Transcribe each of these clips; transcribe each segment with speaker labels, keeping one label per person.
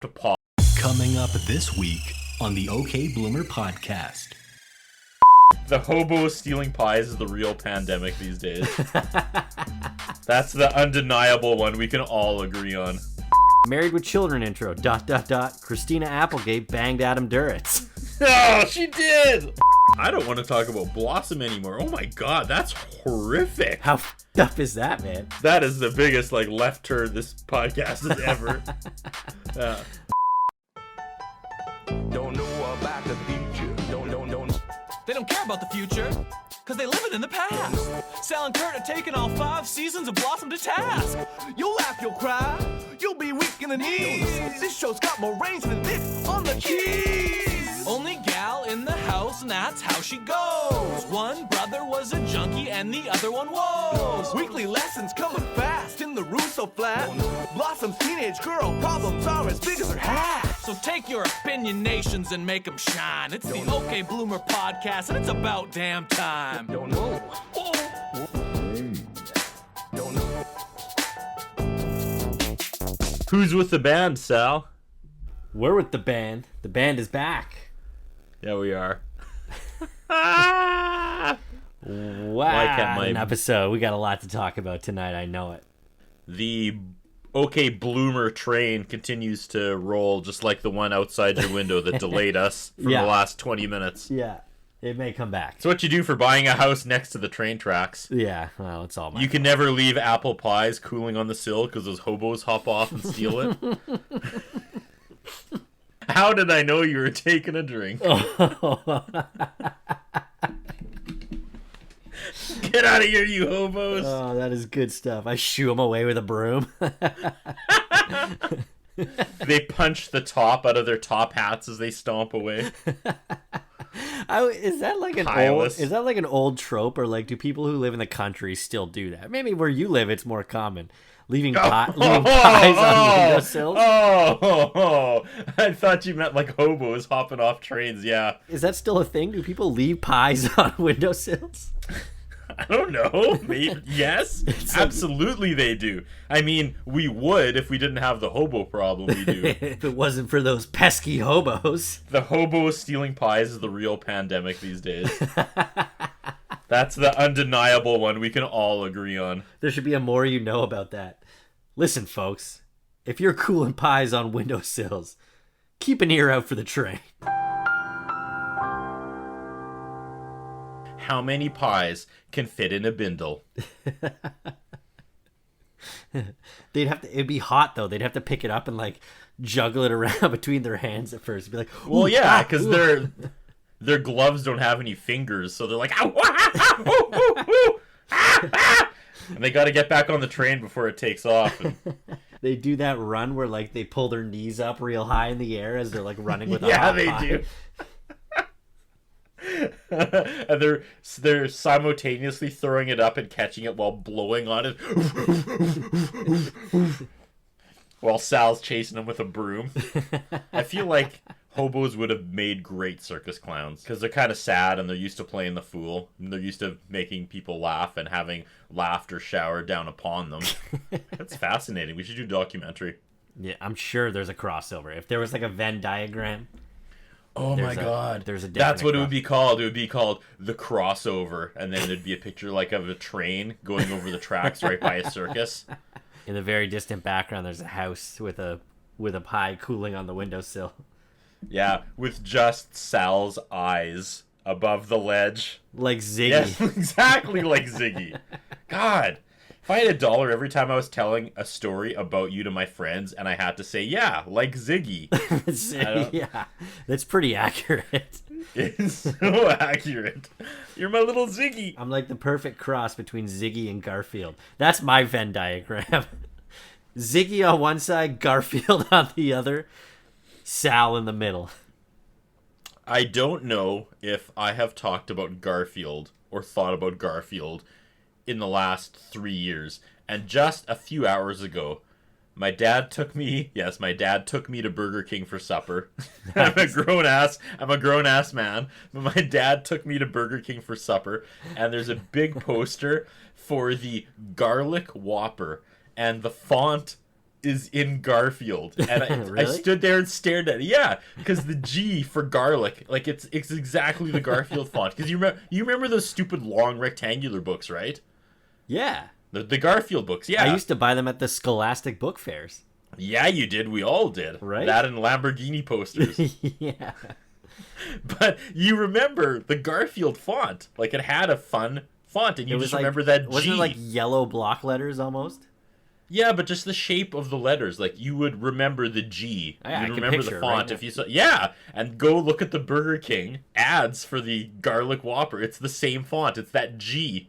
Speaker 1: to Paul.
Speaker 2: Coming up this week on the OK Bloomer podcast.
Speaker 1: The hobo stealing pies is the real pandemic these days. That's the undeniable one we can all agree on.
Speaker 3: Married with Children intro, ... Christina Applegate banged Adam Duritz.
Speaker 1: Oh, she did! I don't want to talk about Blossom anymore. Oh my god, that's horrific.
Speaker 3: How f***ed up is that, man?
Speaker 1: That is the biggest, left turn this podcast has ever.
Speaker 4: Don't know about the future. Don't.
Speaker 5: They don't care about the future, because they live it in the past. Sal and Curtis are taking all 5 seasons of Blossom to task. You'll laugh, you'll cry, you'll be weak in the knees. This show's got more range than this on the keys. Only gal in the house, and that's how she goes. One brother was a junkie, and the other one was. Weekly lessons coming fast in the Russo flat. Blossom's teenage girl problems are as big as her hat. So take your opinionations and make them shine. It's the OK Bloomer podcast, and it's about damn time.
Speaker 4: Don't know. Don't know.
Speaker 1: Who's with the band, Sal?
Speaker 3: We're with the band. The band is back.
Speaker 1: Yeah, we are.
Speaker 3: Wow,
Speaker 1: can't
Speaker 3: an episode. We got a lot to talk about tonight, I know it.
Speaker 1: The OK Bloomer train continues to roll just like the one outside your window that delayed us for
Speaker 3: Yeah.
Speaker 1: the last 20 minutes.
Speaker 3: Yeah, it may come back.
Speaker 1: It's what you do for buying a house next to the train tracks.
Speaker 3: Yeah, well, it's all my
Speaker 1: You can never leave apple pies cooling on the sill because those hobos hop off and steal it. How did I know you were taking a drink? Get out of here, you hobos.
Speaker 3: Oh, that is good stuff. I shoo them away with a broom.
Speaker 1: They punch the top out of their top hats as they stomp away.
Speaker 3: Is that like an old trope, or do people who live in the country still do that? Maybe where you live, it's more common. Leaving pies on windowsills.
Speaker 1: I thought you meant hobos hopping off trains. Yeah.
Speaker 3: Is that still a thing? Do people leave pies on windowsills?
Speaker 1: I don't know. Maybe, yes, absolutely they do. I mean, we would if we didn't have the hobo problem we do.
Speaker 3: If it wasn't for those pesky hobos.
Speaker 1: The hobo stealing pies is the real pandemic these days. That's the undeniable one we can all agree on.
Speaker 3: There should be a more you know about that. Listen, folks, if you're cooling pies on windowsills, keep an ear out for the train.
Speaker 1: How many pies can fit in a bindle?
Speaker 3: It'd be hot though. They'd have to pick it up and juggle it around between their hands at first. It'd be like,
Speaker 1: well, yeah, because their gloves don't have any fingers, so they're like, ow, and they got to get back on the train before it takes off.
Speaker 3: They do that run where they pull their knees up real high in the air as they're running with a
Speaker 1: yeah,
Speaker 3: hot
Speaker 1: they
Speaker 3: pie.
Speaker 1: do. And they're simultaneously throwing it up and catching it while blowing on it. While Sal's chasing them with a broom. I feel like hobos would have made great circus clowns because they're kind of sad and they're used to playing the fool. And they're used to making people laugh and having laughter showered down upon them. That's fascinating. We should do a documentary.
Speaker 3: Yeah, I'm sure there's a crossover. If there was a Venn diagram.
Speaker 1: Oh my god.
Speaker 3: There's a
Speaker 1: That's what it would be called. It would be called The Crossover. And then thered be a picture of a train going over the tracks right by a circus.
Speaker 3: In the very distant background, there's a house with a pie cooling on the windowsill.
Speaker 1: Yeah, with just Sal's eyes above the ledge.
Speaker 3: Like Ziggy.
Speaker 1: Yes, exactly like Ziggy. God, if I had $1 every time I was telling a story about you to my friends and I had to say, yeah, like Ziggy.
Speaker 3: Yeah, that's pretty accurate.
Speaker 1: It's so accurate. You're my little Ziggy.
Speaker 3: I'm like the perfect cross between Ziggy and Garfield. That's my Venn diagram. Ziggy on one side, Garfield on the other, Sal in the middle.
Speaker 1: I don't know if I have talked about Garfield or thought about Garfield in the last 3 years. And just a few hours ago, my dad took me to Burger King for supper. I'm a grown ass man. But my dad took me to Burger King for supper, and there's a big poster for the garlic Whopper, and the font is in Garfield, and I
Speaker 3: Really?
Speaker 1: stood there and stared at it. Yeah, because the G for garlic, like it's exactly the Garfield font. Because you remember those stupid long rectangular books, right?
Speaker 3: Yeah.
Speaker 1: The Garfield books. Yeah,
Speaker 3: I used to buy them at the Scholastic book fairs.
Speaker 1: Yeah, you did. We all did.
Speaker 3: Right?
Speaker 1: That and Lamborghini posters.
Speaker 3: Yeah.
Speaker 1: But you remember the Garfield font. Like, it had a fun font, and you just remember that G.
Speaker 3: Wasn't it like yellow block letters almost?
Speaker 1: Yeah, but just the shape of the letters. Like, you would remember the G.
Speaker 3: Yeah, I
Speaker 1: You'd
Speaker 3: can
Speaker 1: remember
Speaker 3: picture
Speaker 1: the
Speaker 3: it
Speaker 1: font
Speaker 3: right
Speaker 1: if you saw. Yeah, and go look at the Burger King ads for the Garlic Whopper. It's the same font. It's that G.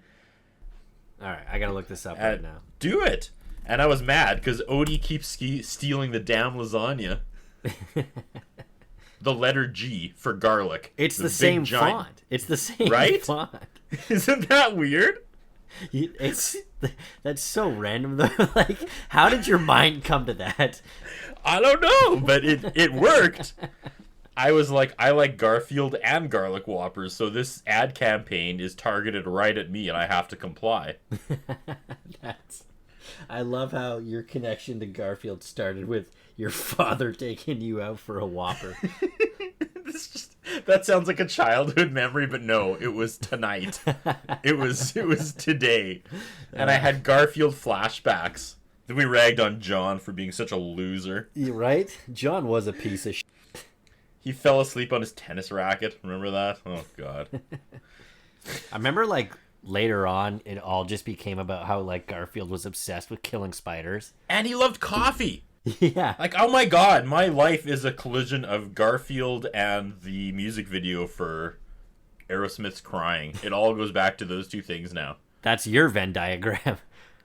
Speaker 3: All right, I gotta look this up right now.
Speaker 1: Do it. And I was mad because Odie keeps stealing the damn lasagna. The letter G for garlic.
Speaker 3: It's the
Speaker 1: big
Speaker 3: same
Speaker 1: giant-
Speaker 3: font. It's the same
Speaker 1: Right?
Speaker 3: font.
Speaker 1: Isn't that weird?
Speaker 3: That's so random though. Like, how did your mind come to that?
Speaker 1: I don't know, but it worked. I was like, I like Garfield and Garlic Whoppers, so this ad campaign is targeted right at me, and I have to comply.
Speaker 3: I love how your connection to Garfield started with your father taking you out for a Whopper.
Speaker 1: That sounds like a childhood memory, but no, it was tonight. It was today, and I had Garfield flashbacks. Then we ragged on John for being such a loser.
Speaker 3: You right? John was a piece of shit.
Speaker 1: He fell asleep on his tennis racket. Remember that? Oh God.
Speaker 3: I remember, like, later on, it all just became about how, like, Garfield was obsessed with killing spiders.
Speaker 1: And he loved coffee.
Speaker 3: Yeah.
Speaker 1: Like, oh my God, my life is a collision of Garfield and the music video for Aerosmith's Crying. It all goes back to those two things now.
Speaker 3: That's your Venn diagram.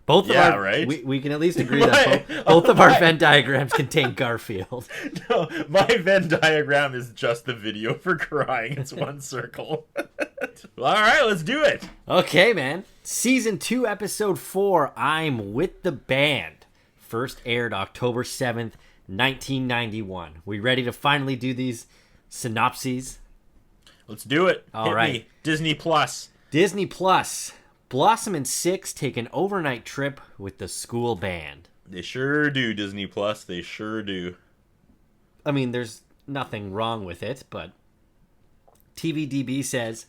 Speaker 3: Both of
Speaker 1: Yeah,
Speaker 3: our,
Speaker 1: right?
Speaker 3: we can at least agree that both of our Venn diagrams contain Garfield.
Speaker 1: No, my Venn diagram is just the video for Crying. It's one circle. All right, let's do it.
Speaker 3: Okay, man. Season 2, Episode 4, I'm with the band. First aired October 7th, 1991. We ready to finally do these synopses?
Speaker 1: Let's do it.
Speaker 3: All
Speaker 1: Hit
Speaker 3: right.
Speaker 1: me. Disney Plus.
Speaker 3: Disney Plus. Blossom and Six take an overnight trip with the school band.
Speaker 1: They sure do, Disney Plus. They sure do.
Speaker 3: I mean, there's nothing wrong with it, but TVDB says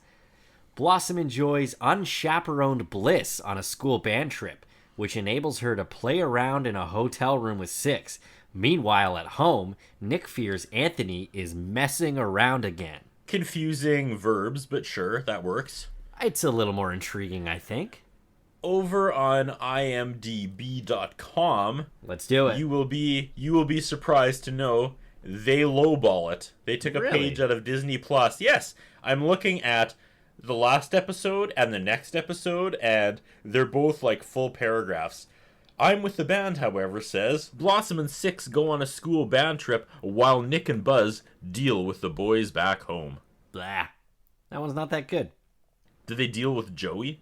Speaker 3: Blossom enjoys unchaperoned bliss on a school band trip, which enables her to play around in a hotel room with Six. Meanwhile, at home, Nick fears Anthony is messing around again.
Speaker 1: Confusing verbs, but sure, that works.
Speaker 3: It's a little more intriguing, I think.
Speaker 1: Over on imdb.com,
Speaker 3: Let's do it.
Speaker 1: you will be surprised to know they lowball it. They took a
Speaker 3: Really?
Speaker 1: page out of Disney Plus. Yes, I'm looking at the last episode and the next episode, and they're both like full paragraphs. I'm with the band, however, says Blossom and Six go on a school band trip while Nick and Buzz deal with the boys back home.
Speaker 3: Blah. That one's not that good.
Speaker 1: Did they deal with Joey?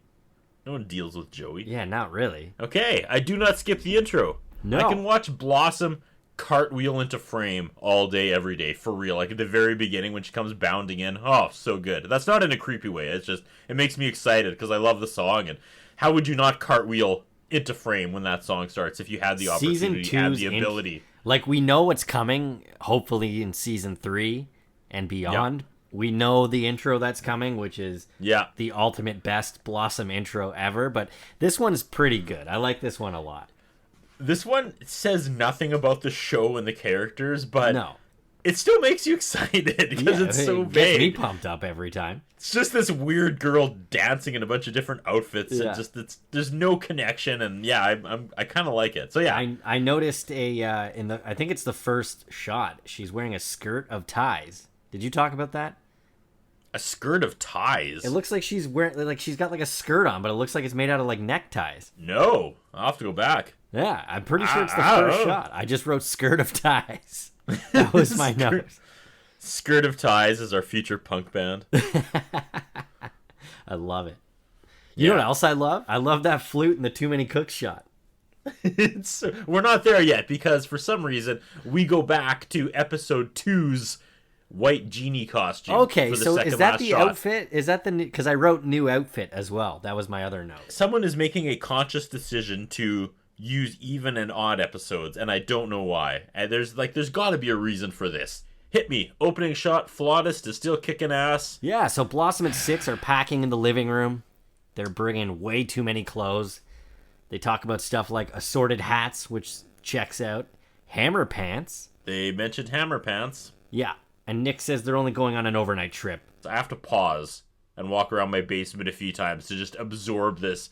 Speaker 1: No one deals with Joey.
Speaker 3: Yeah, not really.
Speaker 1: Okay, I do not skip the intro.
Speaker 3: No.
Speaker 1: I can watch Blossom cartwheel into frame all day, every day, for real. Like at the very beginning when she comes bounding in. Oh, so good. That's not in a creepy way. It's just, it makes me excited because I love the song. And how would you not cartwheel into frame when that song starts if you had the opportunity and the ability?
Speaker 3: Like, we know what's coming, hopefully in season 3 and beyond. We know the intro that's coming, which is the ultimate best Blossom intro ever. But this one's pretty good. I like this one a lot.
Speaker 1: This one says nothing about the show and the characters, but
Speaker 3: No.
Speaker 1: it still makes you excited because it's so
Speaker 3: it gets me
Speaker 1: big.
Speaker 3: pumped up every time.
Speaker 1: It's just this weird girl dancing in a bunch of different outfits,
Speaker 3: Yeah.
Speaker 1: and just there's no connection, and yeah, I kind of like it. So yeah,
Speaker 3: I noticed I think it's the first shot. She's wearing a skirt of ties. Did you talk about that?
Speaker 1: a skirt of ties.
Speaker 3: It looks like she's wearing, like, she's got like a skirt on, but it looks like it's made out of like neckties.
Speaker 1: No, I'll have to go back.
Speaker 3: Yeah, I'm pretty sure it's the
Speaker 1: I don't
Speaker 3: first
Speaker 1: know.
Speaker 3: shot. I just wrote skirt of ties. That was my note.
Speaker 1: Skirt of Ties is our future punk band.
Speaker 3: I love it. You know what else I love? I love that flute and the Too Many Cooks shot.
Speaker 1: We're not there yet because for some reason we go back to episode 2's white genie costume.
Speaker 3: Okay,
Speaker 1: for the
Speaker 3: so
Speaker 1: second
Speaker 3: is that
Speaker 1: last
Speaker 3: the
Speaker 1: shot.
Speaker 3: outfit? Is that the new? Because I wrote new outfit as well. That was my other note.
Speaker 1: Someone is making a conscious decision to use even and odd episodes, and I don't know why. And there's got to be a reason for this. Hit me. Opening shot, Flautist is still kicking ass.
Speaker 3: Yeah, so Blossom and Six are packing in the living room. They're bringing way too many clothes. They talk about stuff like assorted hats, which checks out. Hammer pants.
Speaker 1: They mentioned hammer pants.
Speaker 3: Yeah, and Nick says they're only going on an overnight trip.
Speaker 1: So I have to pause and walk around my basement a few times to just absorb this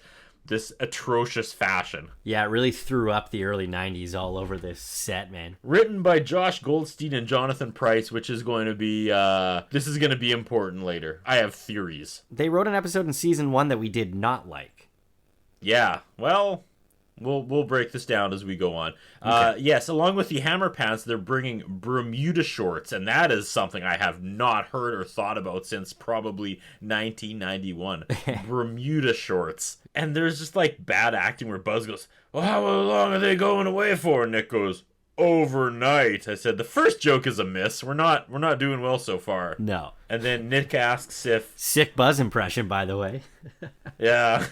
Speaker 1: atrocious fashion.
Speaker 3: Yeah, it really threw up the early 90s all over this set, man.
Speaker 1: Written by Josh Goldstein and Jonathan Pryce, which is going to be, this is going to be important later. I have theories.
Speaker 3: They wrote an episode in season 1 that we did not like.
Speaker 1: Yeah, well, we'll break this down as we go on.
Speaker 3: Okay.
Speaker 1: Yes, along with the hammer pants, they're bringing Bermuda shorts, and that is something I have not heard or thought about since probably 1991. Bermuda shorts. And there's just like bad acting where Buzz goes, well, how long are they going away for? And Nick goes, overnight. I said, the first joke is a miss. We're not doing well so far.
Speaker 3: No.
Speaker 1: And then Nick asks if...
Speaker 3: Sick Buzz impression, by the way.
Speaker 1: Yeah.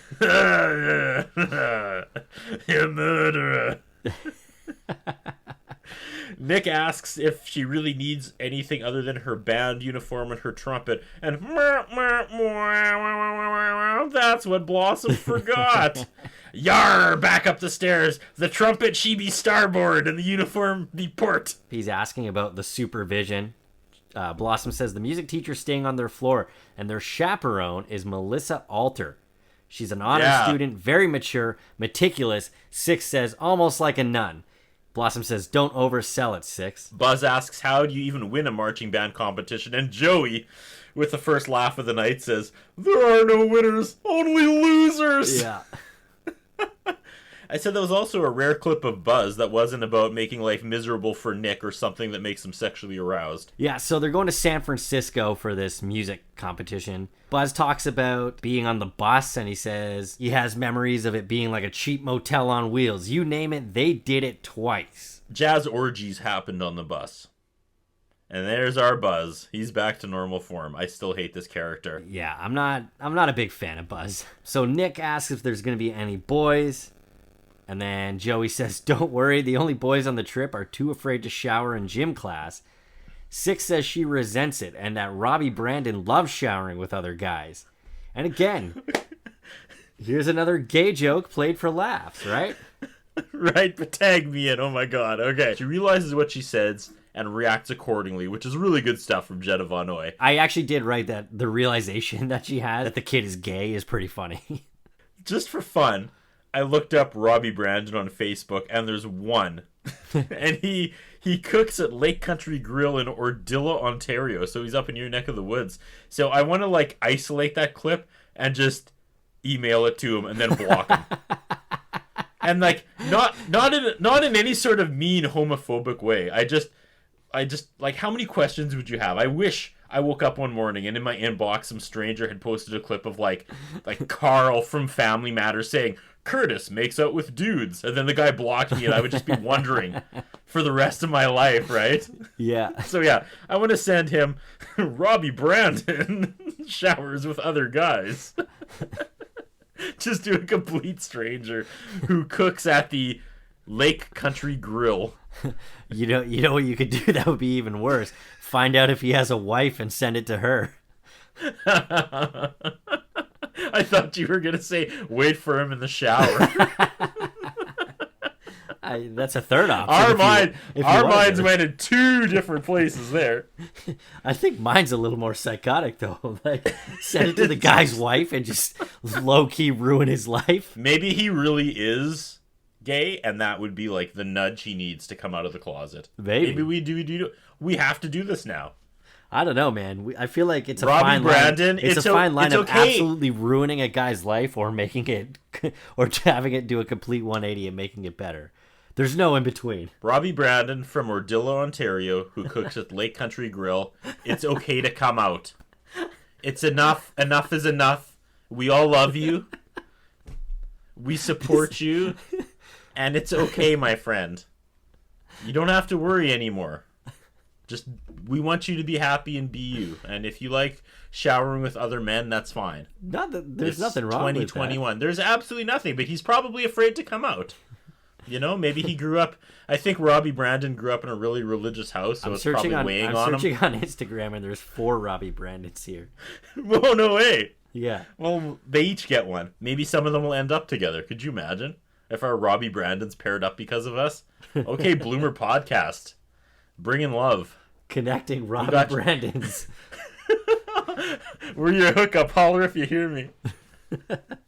Speaker 1: You murderer. Nick asks if she really needs anything other than her band uniform and her trumpet, and that's what Blossom forgot. Yar! Back up the stairs. The trumpet she be starboard, and the uniform be port.
Speaker 3: He's asking about the supervision. Blossom says the music teacher's staying on their floor, and their chaperone is Melissa Alter. She's an honor student, very mature, meticulous. Six says almost like a nun. Blossom says, don't oversell it, Six.
Speaker 1: Buzz asks, how do you even win a marching band competition? And Joey, with the first laugh of the night, says, there are no winners, only losers.
Speaker 3: Yeah.
Speaker 1: I said that was also a rare clip of Buzz that wasn't about making life miserable for Nick or something that makes him sexually aroused.
Speaker 3: Yeah, so they're going to San Francisco for this music competition. Buzz talks about being on the bus, and he says he has memories of it being like a cheap motel on wheels. You name it, they did it twice.
Speaker 1: Jazz orgies happened on the bus. And there's our Buzz. He's back to normal form. I still hate this character.
Speaker 3: Yeah, I'm not a big fan of Buzz. So Nick asks if there's going to be any boys. And then Joey says, don't worry, the only boys on the trip are too afraid to shower in gym class. Six says she resents it and that Robbie Brandon loves showering with other guys. And again, here's another gay joke played for laughs, right?
Speaker 1: Right, but tag me in. Oh my god. Okay. She realizes what she says and reacts accordingly, which is really good stuff from Jetta Von Oy.
Speaker 3: I actually did write that the realization that she has that the kid is gay is pretty funny.
Speaker 1: Just for fun, I looked up Robbie Brandon on Facebook, and there's one. And he cooks at Lake Country Grill in Ordilla, Ontario, so he's up in your neck of the woods. So I want to, isolate that clip and just email it to him and then block him. And, not in any sort of mean homophobic way. I just, how many questions would you have? I wish I woke up one morning and in my inbox some stranger had posted a clip of, Carl from Family Matters saying, Curtis makes out with dudes, and then the guy blocked me, and I would just be wondering for the rest of my life, right?
Speaker 3: Yeah.
Speaker 1: So yeah, I want to send him Robbie Brandon showers with other guys. Just to a complete stranger who cooks at the Lake Country Grill.
Speaker 3: You know what you could do that would be even worse? Find out if he has a wife and send it to her.
Speaker 1: I thought you were going to say, wait for him in the shower.
Speaker 3: That's a third option.
Speaker 1: Our minds went in two different places there.
Speaker 3: I think mine's a little more psychotic, though. Send it to the guy's wife and just low-key ruin his life.
Speaker 1: Maybe he really is gay, and that would be, the nudge he needs to come out of the closet.
Speaker 3: Maybe
Speaker 1: we have to do this now.
Speaker 3: I don't know, man. I feel like it's a
Speaker 1: Robbie
Speaker 3: fine
Speaker 1: Brandon,
Speaker 3: line. It's a fine line of
Speaker 1: okay.
Speaker 3: absolutely ruining a guy's life or making it, or having it do a complete 180 and making it better. There's no in between.
Speaker 1: Robbie Brandon from Ordilla, Ontario, who cooks at Lake Country Grill. It's okay to come out. It's enough. Enough is enough. We all love you. We support you. And it's okay, my friend. You don't have to worry anymore. Just, we want you to be happy and be you. And if you like showering with other men, that's fine.
Speaker 3: There's nothing wrong with that.
Speaker 1: 2021. There's absolutely nothing, but he's probably afraid to come out. You know, maybe he grew up. I think Robbie Brandon grew up in a really religious house, so it's probably weighing on him.
Speaker 3: I'm searching on Instagram, and there's 4 Robbie Brandons here.
Speaker 1: Whoa, no way.
Speaker 3: Yeah.
Speaker 1: Well, they each get one. Maybe some of them will end up together. Could you imagine if our Robbie Brandons paired up because of us? Okay, Bloomer Podcast. Bringing love.
Speaker 3: Connecting Robbie Brandons.
Speaker 1: We're your hookup. Holler if you hear me.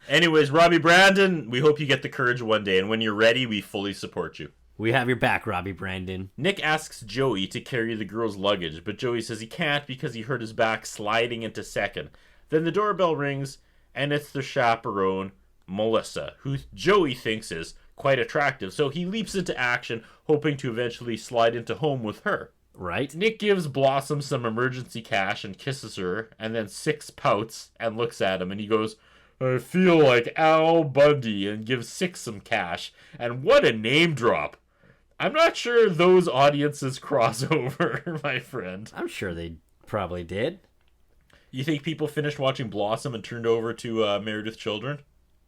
Speaker 1: Anyways, Robbie Brandon, we hope you get the courage one day, and when you're ready, we fully support you.
Speaker 3: We have your back, Robbie Brandon.
Speaker 1: Nick asks Joey to carry the girl's luggage, but Joey says he can't because he hurt his back sliding into second. Then the doorbell rings, and it's the chaperone, Melissa, who Joey thinks is quite attractive, so he leaps into action, hoping to eventually slide into home with her.
Speaker 3: Right.
Speaker 1: Nick gives Blossom some emergency cash and kisses her, and then Six pouts and looks at him, and he goes, I feel like Al Bundy, and gives Six some cash. And what a name drop. I'm not sure those audiences cross over, my friend.
Speaker 3: I'm sure they probably did.
Speaker 1: You think people finished watching Blossom and turned over to Married with Children?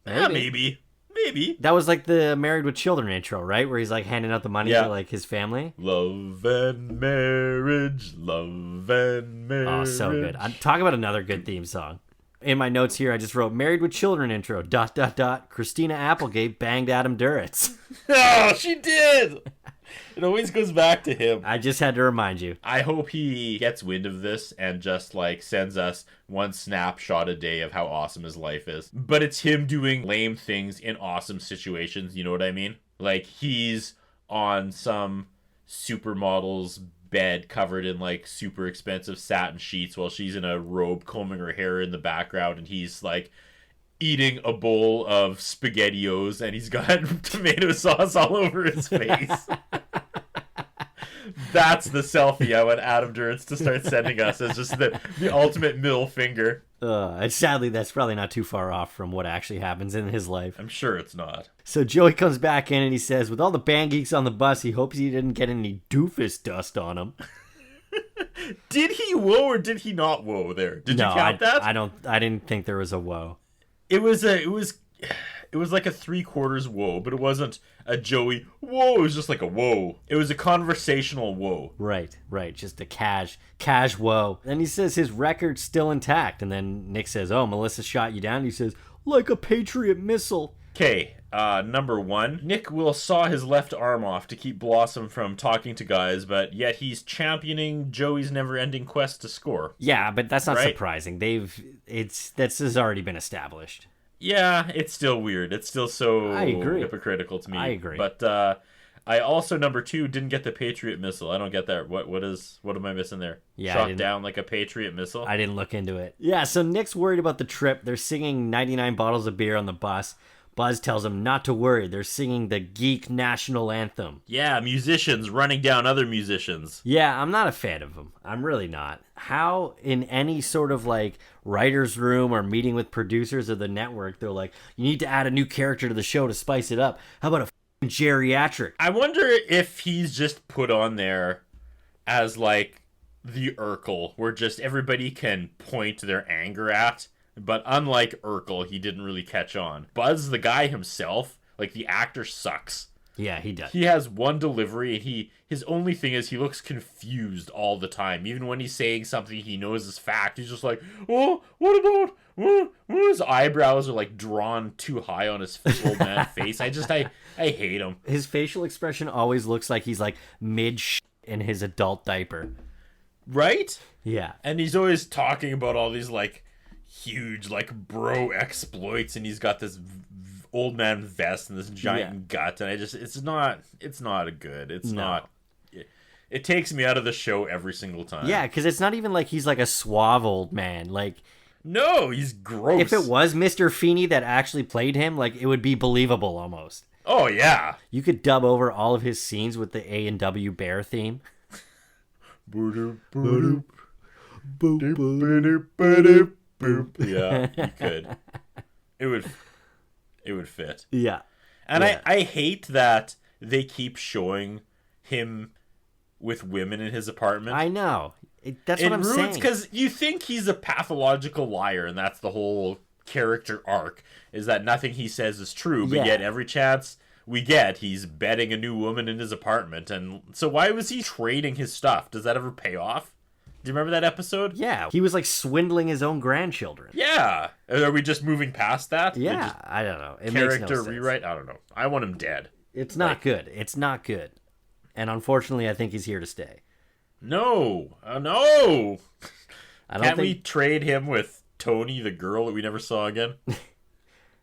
Speaker 3: Maybe.
Speaker 1: Yeah, maybe. Maybe.
Speaker 3: That was like the Married with Children intro, right? Where he's like handing out the money to like his family.
Speaker 1: Love and marriage, love and marriage.
Speaker 3: Oh, so good. Talk about another good theme song. In my notes here, I just wrote Married with Children intro, ... Christina Applegate banged Adam Duritz.
Speaker 1: Oh, she did! It always goes back to him.
Speaker 3: I just had to remind you.
Speaker 1: I hope he gets wind of this and just like sends us one snapshot a day of how awesome his life is. But it's him doing lame things in awesome situations, you know what I mean? Like he's on some supermodel's bed covered in like super expensive satin sheets while she's in a robe combing her hair in the background, and he's like eating a bowl of SpaghettiOs and he's got tomato sauce all over his face. That's the selfie I want Adam Duritz to start sending us as just the ultimate middle finger.
Speaker 3: And sadly, that's probably not too far off from what actually happens in his life.
Speaker 1: I'm sure it's not.
Speaker 3: So Joey comes back in and he says, with all the band geeks on the bus, he hopes he didn't get any doofus dust on him.
Speaker 1: Did he whoa or did he not whoa there? Did you count that?
Speaker 3: I didn't think there was a whoa.
Speaker 1: It was like a 3/4 whoa, but it wasn't a Joey whoa. It was just like a whoa. It was a conversational whoa.
Speaker 3: Right. Just a cash whoa. And he says his record's still intact. And then Nick says, oh, Melissa shot you down. And he says, like a Patriot missile.
Speaker 1: Okay, number 1. Nick will saw his left arm off to keep Blossom from talking to guys, but yet he's championing Joey's never-ending quest to score.
Speaker 3: Yeah, but that's not surprising. This has already been established.
Speaker 1: Yeah, it's still weird. It's still so hypocritical to me.
Speaker 3: I agree.
Speaker 1: But I also, number 2, didn't get the Patriot missile. I don't get that. What am I missing there?
Speaker 3: Yeah,
Speaker 1: shot down like a Patriot missile?
Speaker 3: I didn't look into it. Yeah, so Nick's worried about the trip. They're singing 99 bottles of beer on the bus. Buzz tells him not to worry. They're singing the geek national anthem.
Speaker 1: Yeah, musicians running down other musicians.
Speaker 3: Yeah, I'm not a fan of them. I'm really not. How in any sort of like writer's room or meeting with producers of the network, they're like, you need to add a new character to the show to spice it up. How about a geriatric?
Speaker 1: I wonder if he's just put on there as like the Urkel, where just everybody can point their anger at. But unlike Urkel, he didn't really catch on. Buzz, the guy himself, like the actor, sucks.
Speaker 3: Yeah, he does.
Speaker 1: He has one delivery, and his only thing is he looks confused all the time. Even when he's saying something he knows is fact, he's just like, oh, what about... His eyebrows are like drawn too high on his old man face. I hate him.
Speaker 3: His facial expression always looks like he's like in his adult diaper.
Speaker 1: Right?
Speaker 3: Yeah.
Speaker 1: And he's always talking about all these like huge like bro exploits, and he's got this old man vest and this giant gut, and it's not a good. It takes me out of the show every single time.
Speaker 3: Yeah, because it's not even like he's like a suave old man. Like,
Speaker 1: no, he's gross.
Speaker 3: If it was Mr. Feeney that actually played him, like it would be believable almost.
Speaker 1: Oh yeah,
Speaker 3: you could dub over all of his scenes with the A&W Bear theme.
Speaker 1: Yeah, you could. It would fit.
Speaker 3: Yeah.
Speaker 1: And yeah. I hate that they keep showing him with women in his apartment.
Speaker 3: I know. That's what I'm saying.
Speaker 1: Because you think he's a pathological liar, and that's the whole character arc, is that nothing he says is true, but yet every chance we get he's bedding a new woman in his apartment. And so why was he trading his stuff? Does that ever pay off? Do you remember that episode?
Speaker 3: Yeah, he was like swindling his own grandchildren.
Speaker 1: Yeah. Are we just moving past that?
Speaker 3: Yeah, I don't know. It
Speaker 1: Character
Speaker 3: makes no sense.
Speaker 1: rewrite? I don't know. I want him dead.
Speaker 3: It's not good. It's not good. And unfortunately, I think he's here to stay.
Speaker 1: No. No.
Speaker 3: Can't
Speaker 1: we trade him with Tony, the girl that we never saw again?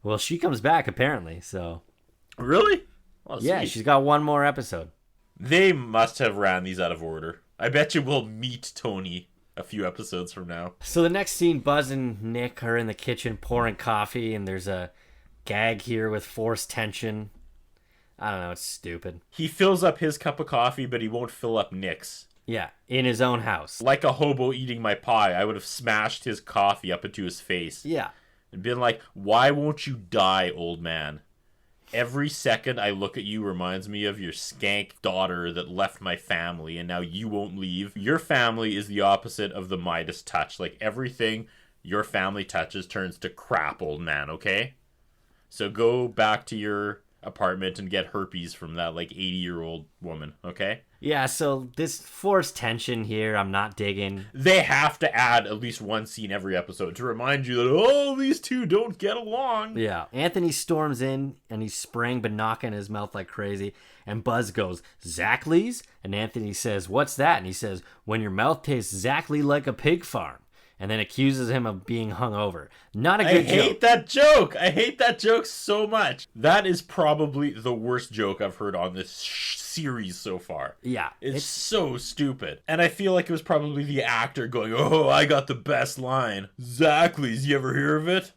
Speaker 3: Well, she comes back, apparently, so...
Speaker 1: Really? Well,
Speaker 3: yeah,
Speaker 1: sweet.
Speaker 3: she's got one more episode.
Speaker 1: They must have ran these out of order. I bet you we'll meet Tony a few episodes from now.
Speaker 3: So the next scene, Buzz and Nick are in the kitchen pouring coffee, and there's a gag here with forced tension. I don't know, it's stupid.
Speaker 1: He fills up his cup of coffee, but he won't fill up Nick's.
Speaker 3: Yeah, in his own house.
Speaker 1: Like a hobo eating my pie, I would have smashed his coffee up into his face.
Speaker 3: Yeah.
Speaker 1: And been like, why won't you die, old man? Every second I look at you reminds me of your skank daughter that left my family, and now you won't leave. Your family is the opposite of the Midas touch. Like, everything your family touches turns to crap, old man, okay? So go back to your apartment and get herpes from that, like, 80-year-old woman, okay?
Speaker 3: Yeah, so this forced tension here, I'm not digging.
Speaker 1: They have to add at least one scene every episode to remind you that, oh, these two don't get along.
Speaker 3: Yeah. Anthony storms in, and he's spraying Banaka in his mouth like crazy. And Buzz goes, Zachley's? And Anthony says, what's that? And he says, when your mouth tastes exactly like a pig farm. And then accuses him of being hungover. Not a good joke.
Speaker 1: I hate that joke. I hate that joke so much. That is probably the worst joke I've heard on this series so far.
Speaker 3: Yeah.
Speaker 1: It's so stupid. And I feel like it was probably the actor going, oh, I got the best line. Zachley's, you ever hear of it?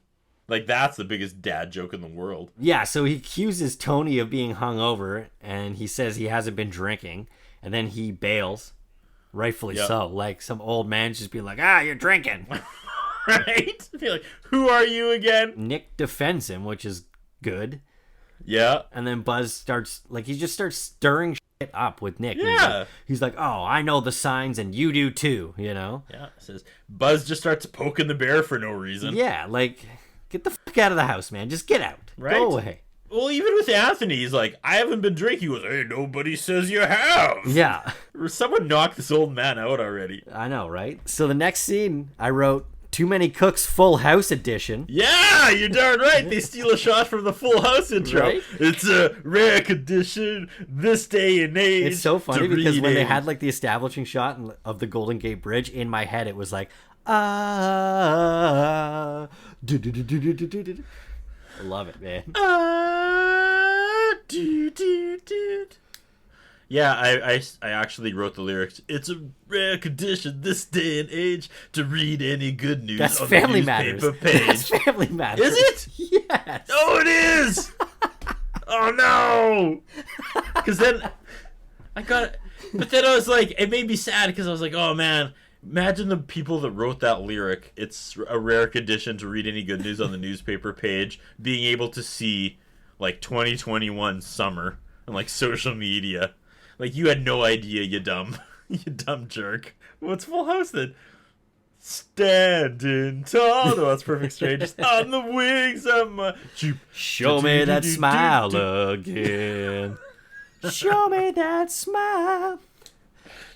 Speaker 1: Like, that's the biggest dad joke in the world.
Speaker 3: Yeah, so he accuses Tony of being hungover, and he says he hasn't been drinking, and then he bails. Rightfully so. Like, some old man just be like, you're drinking.
Speaker 1: Right? Be like, who are you again?
Speaker 3: Nick defends him, which is good.
Speaker 1: Yeah.
Speaker 3: And then Buzz starts, like, he just starts stirring shit up with Nick.
Speaker 1: Yeah.
Speaker 3: He's like, oh, I know the signs and you do too, you know?
Speaker 1: Yeah. It says, Buzz just starts poking the bear for no reason.
Speaker 3: Yeah, like, get the fuck out of the house, man. Just get out.
Speaker 1: Right?
Speaker 3: Go away.
Speaker 1: Well, even with Anthony, he's like, I haven't been drinking. He goes, hey, nobody says you have.
Speaker 3: Yeah.
Speaker 1: Someone knocked this old man out already.
Speaker 3: I know, right? So the next scene, I wrote, Too Many Cooks Full House Edition.
Speaker 1: Yeah, you're darn right. They steal a shot from the Full House intro.
Speaker 3: Right?
Speaker 1: It's a rare condition this day and age.
Speaker 3: It's so funny because when they
Speaker 1: read
Speaker 3: had like the establishing shot of the Golden Gate Bridge, in my head it was like, do-do-do-do-do-do-do. I love it, man.
Speaker 1: Yeah, I actually wrote the lyrics. It's a rare condition this day and age to read any good news
Speaker 3: That's
Speaker 1: on
Speaker 3: Family
Speaker 1: the
Speaker 3: Matters.
Speaker 1: newspaper page.
Speaker 3: That's Family Matters.
Speaker 1: Is it?
Speaker 3: Yes.
Speaker 1: Oh, it is! Oh, no! Because then I got... But then I was like, it made me sad because I was like, oh, man, imagine the people that wrote that lyric. It's a rare condition to read any good news on the newspaper page. Being able to see, like, 2021 summer and, like, social media. Like, you had no idea, you dumb jerk. What's Full House then? Standing tall. No, that's Perfect Strangers. On the wings of my...
Speaker 3: Show me that smile again. Show me that smile.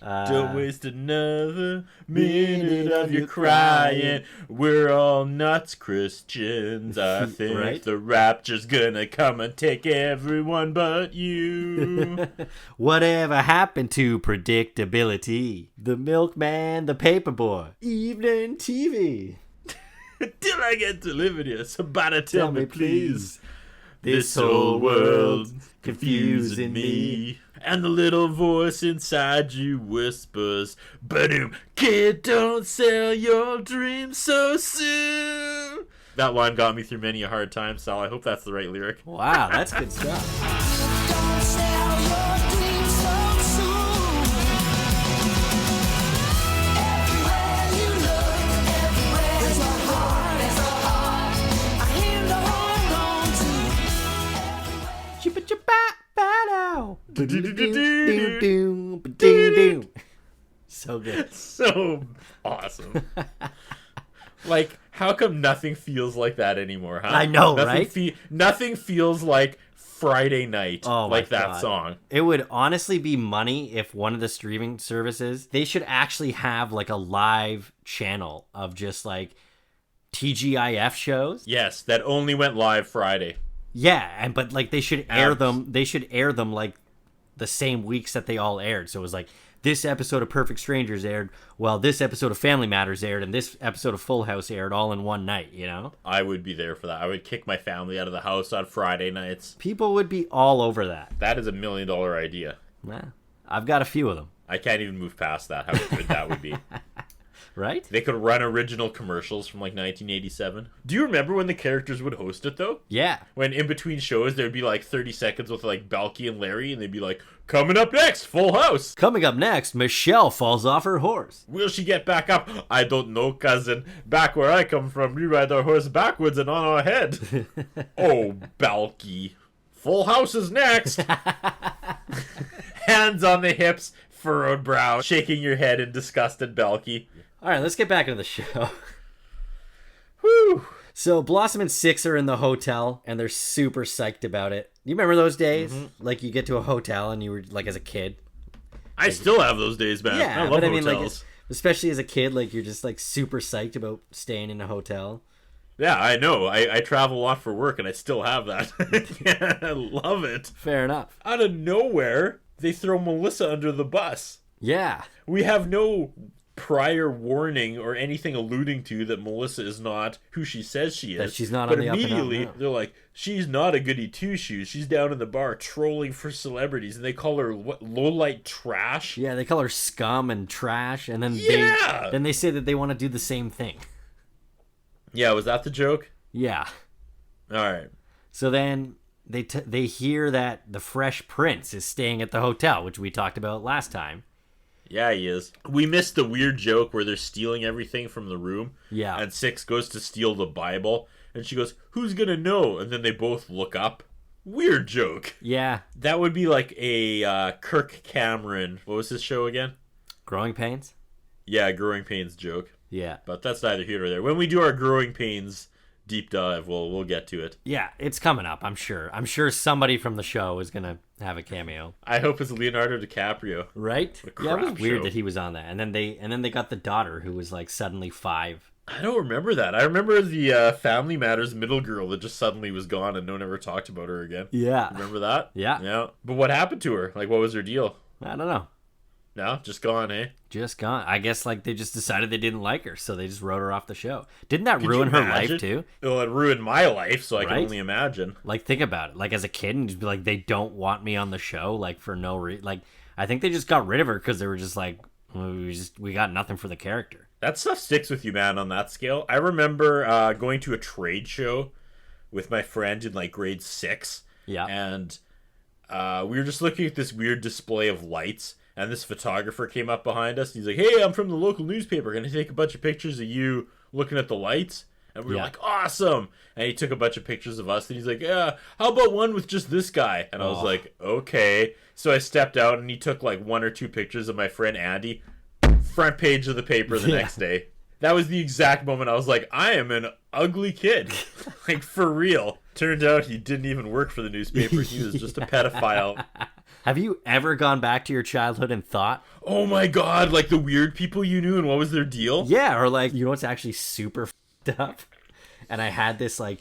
Speaker 1: Don't waste another minute of your crying. We're all nuts Christians. I think
Speaker 3: Right?
Speaker 1: the rapture's gonna come and take everyone but you.
Speaker 3: Whatever happened to predictability? The milkman, the paperboy, evening TV.
Speaker 1: Till I get to live in here, somebody tell me please.
Speaker 3: This whole world confusing me.
Speaker 1: And the little voice inside you whispers, "Ba-doom, kid, don't sell your dreams so soon." That line got me through many a hard time, Sal. I hope that's the right lyric.
Speaker 3: Wow, that's good stuff.
Speaker 6: Don't sell your dreams so soon. Everywhere you look, everywhere there's a heart, I hear to hold on to.
Speaker 3: Chippa-chippa-ba-dow. So good.
Speaker 1: So awesome. Like, how come nothing feels like that anymore, huh?
Speaker 3: I know,
Speaker 1: nothing
Speaker 3: right?
Speaker 1: Nothing feels like Friday night,
Speaker 3: Oh my
Speaker 1: like that
Speaker 3: God.
Speaker 1: song.
Speaker 3: It would honestly be money if one of the streaming services, they should actually have like a live channel of just like TGIF shows.
Speaker 1: Yes, that only went live Friday.
Speaker 3: Yeah, but like they should air
Speaker 1: Abs-
Speaker 3: them. They should air them like the same weeks that they all aired. So it was like this episode of Perfect Strangers aired, while this episode of Family Matters aired, and this episode of Full House aired all in one night. You know,
Speaker 1: I would be there for that. I would kick my family out of the house on Friday nights.
Speaker 3: people would be all over that.
Speaker 1: That is $1 million idea.
Speaker 3: Nah, I've got a few of them.
Speaker 1: I can't even move past that, how good that would be.
Speaker 3: Right?
Speaker 1: They could run original commercials from like 1987. Do you remember when the characters would host it though?
Speaker 3: Yeah.
Speaker 1: When in between shows there'd be like 30 seconds with like Balky and Larry, and they'd be like, coming up next, Full House.
Speaker 3: Coming up next, Michelle falls off her horse.
Speaker 1: Will she get back up? I don't know, cousin. Back where I come from, we ride our horse backwards and on our head. Oh, Balky. Full House is next. Hands on the hips, furrowed brow, shaking your head in disgusted Balky.
Speaker 3: All right, let's get back into the show.
Speaker 1: Whew.
Speaker 3: So Blossom and Six are in the hotel, and they're super psyched about it. You remember those days? Like you get to a hotel, and you were like as a kid.
Speaker 1: I still have those days, man.
Speaker 3: Yeah,
Speaker 1: I love
Speaker 3: but I mean, like,
Speaker 1: hotels.
Speaker 3: especially as a kid, like you're just like super psyched about staying in a hotel.
Speaker 1: Yeah, I know. I travel a lot for work, and I still have that. Yeah, I love it.
Speaker 3: Fair enough.
Speaker 1: Out of nowhere, they throw Melissa under the bus.
Speaker 3: Yeah.
Speaker 1: We have no prior warning or anything alluding to that Melissa is not who she says she is.
Speaker 3: That she's not
Speaker 1: but
Speaker 3: on the up and up,
Speaker 1: immediately
Speaker 3: no.
Speaker 1: they're like, she's not a goody two shoes. She's down in the bar trolling for celebrities, and they call her what, low light trash.
Speaker 3: Yeah, they call her scum and trash, and then
Speaker 1: Yeah!
Speaker 3: they say that they want to do the same thing.
Speaker 1: Yeah, was that the joke?
Speaker 3: Yeah.
Speaker 1: All right.
Speaker 3: So then they hear that the Fresh Prince is staying at the hotel, which we talked about last time.
Speaker 1: Yeah, he is. We missed the weird joke where they're stealing everything from the room.
Speaker 3: Yeah.
Speaker 1: And Six goes to steal the Bible, and she goes, "Who's gonna know?" And then they both look up. Weird joke.
Speaker 3: Yeah.
Speaker 1: That would be like a Kirk Cameron. What was his show again?
Speaker 3: Growing Pains?
Speaker 1: Yeah, Growing Pains joke.
Speaker 3: Yeah.
Speaker 1: But that's neither here nor there. When we do our Growing Pains deep dive, we'll get to it.
Speaker 3: Yeah, it's coming up, I'm sure. I'm sure somebody from the show is going to have a cameo.
Speaker 1: I hope it's Leonardo DiCaprio.
Speaker 3: Right?
Speaker 1: A
Speaker 3: Yeah, it was
Speaker 1: crap
Speaker 3: weird
Speaker 1: show.
Speaker 3: that he was on that. And then they got the daughter who was like suddenly 5.
Speaker 1: I don't remember that. I remember the Family Matters middle girl that just suddenly was gone and no one ever talked about her again.
Speaker 3: Yeah.
Speaker 1: Remember that?
Speaker 3: Yeah.
Speaker 1: Yeah. But what happened to her? Like, what was her deal?
Speaker 3: I don't know.
Speaker 1: No, just gone, eh?
Speaker 3: Just gone. I guess like they just decided they didn't like her, so they just wrote her off the show. Didn't that
Speaker 1: Could
Speaker 3: ruin
Speaker 1: you
Speaker 3: her
Speaker 1: imagine?
Speaker 3: life too?
Speaker 1: Well, it ruined my life, so I can
Speaker 3: Right?
Speaker 1: only imagine.
Speaker 3: Like think about it. Like as a kid, and just be like, they don't want me on the show, like for no reason. Like I think they just got rid of her because they were just like, we got nothing for the character.
Speaker 1: That stuff sticks with you, man, on that scale. I remember going to a trade show with my friend in like grade 6.
Speaker 3: Yeah.
Speaker 1: And we were just looking at this weird display of lights, and this photographer came up behind us. And he's like, "Hey, I'm from the local newspaper. Can I take a bunch of pictures of you looking at the lights?" And we were
Speaker 3: Yeah.
Speaker 1: like, "Awesome!" And he took a bunch of pictures of us, and he's like, "Yeah, how about one with just this guy?" And I was
Speaker 3: Oh.
Speaker 1: like, "Okay." So I stepped out, and he took like 1 or 2 pictures of my friend Andy. Front page of the paper the
Speaker 3: Yeah.
Speaker 1: next day. That was the exact moment I was like, I am an ugly kid. Like, for real. Turned out he didn't even work for the newspaper. He was just a pedophile.
Speaker 3: Have you ever gone back to your childhood and thought,
Speaker 1: Oh my god, like the weird people you knew and what was their deal?
Speaker 3: yeah, or like, you know what's actually super fucked up? And I had this like,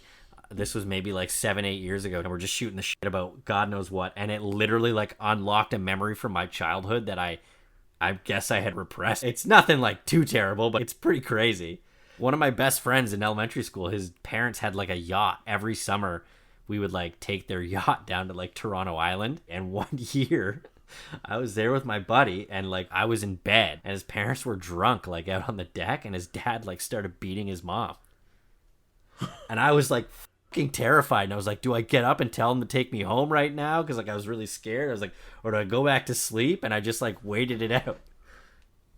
Speaker 3: this was maybe like 7-8 years ago, and we're just shooting the shit about God knows what, and it literally like unlocked a memory from my childhood that I guess I had repressed. It's nothing like too terrible, but it's pretty crazy. One of my best friends in elementary school, his parents had like a yacht. Every summer we would like take their yacht down to like Toronto Island. And one year I was there with my buddy, and like I was in bed, and his parents were drunk like out on the deck, and his dad like started beating his mom. And I was like fucking terrified, and I was like, do I get up and tell him to take me home right now? Because like I was really scared. I was like, or do I go back to sleep? And I just like waited it out.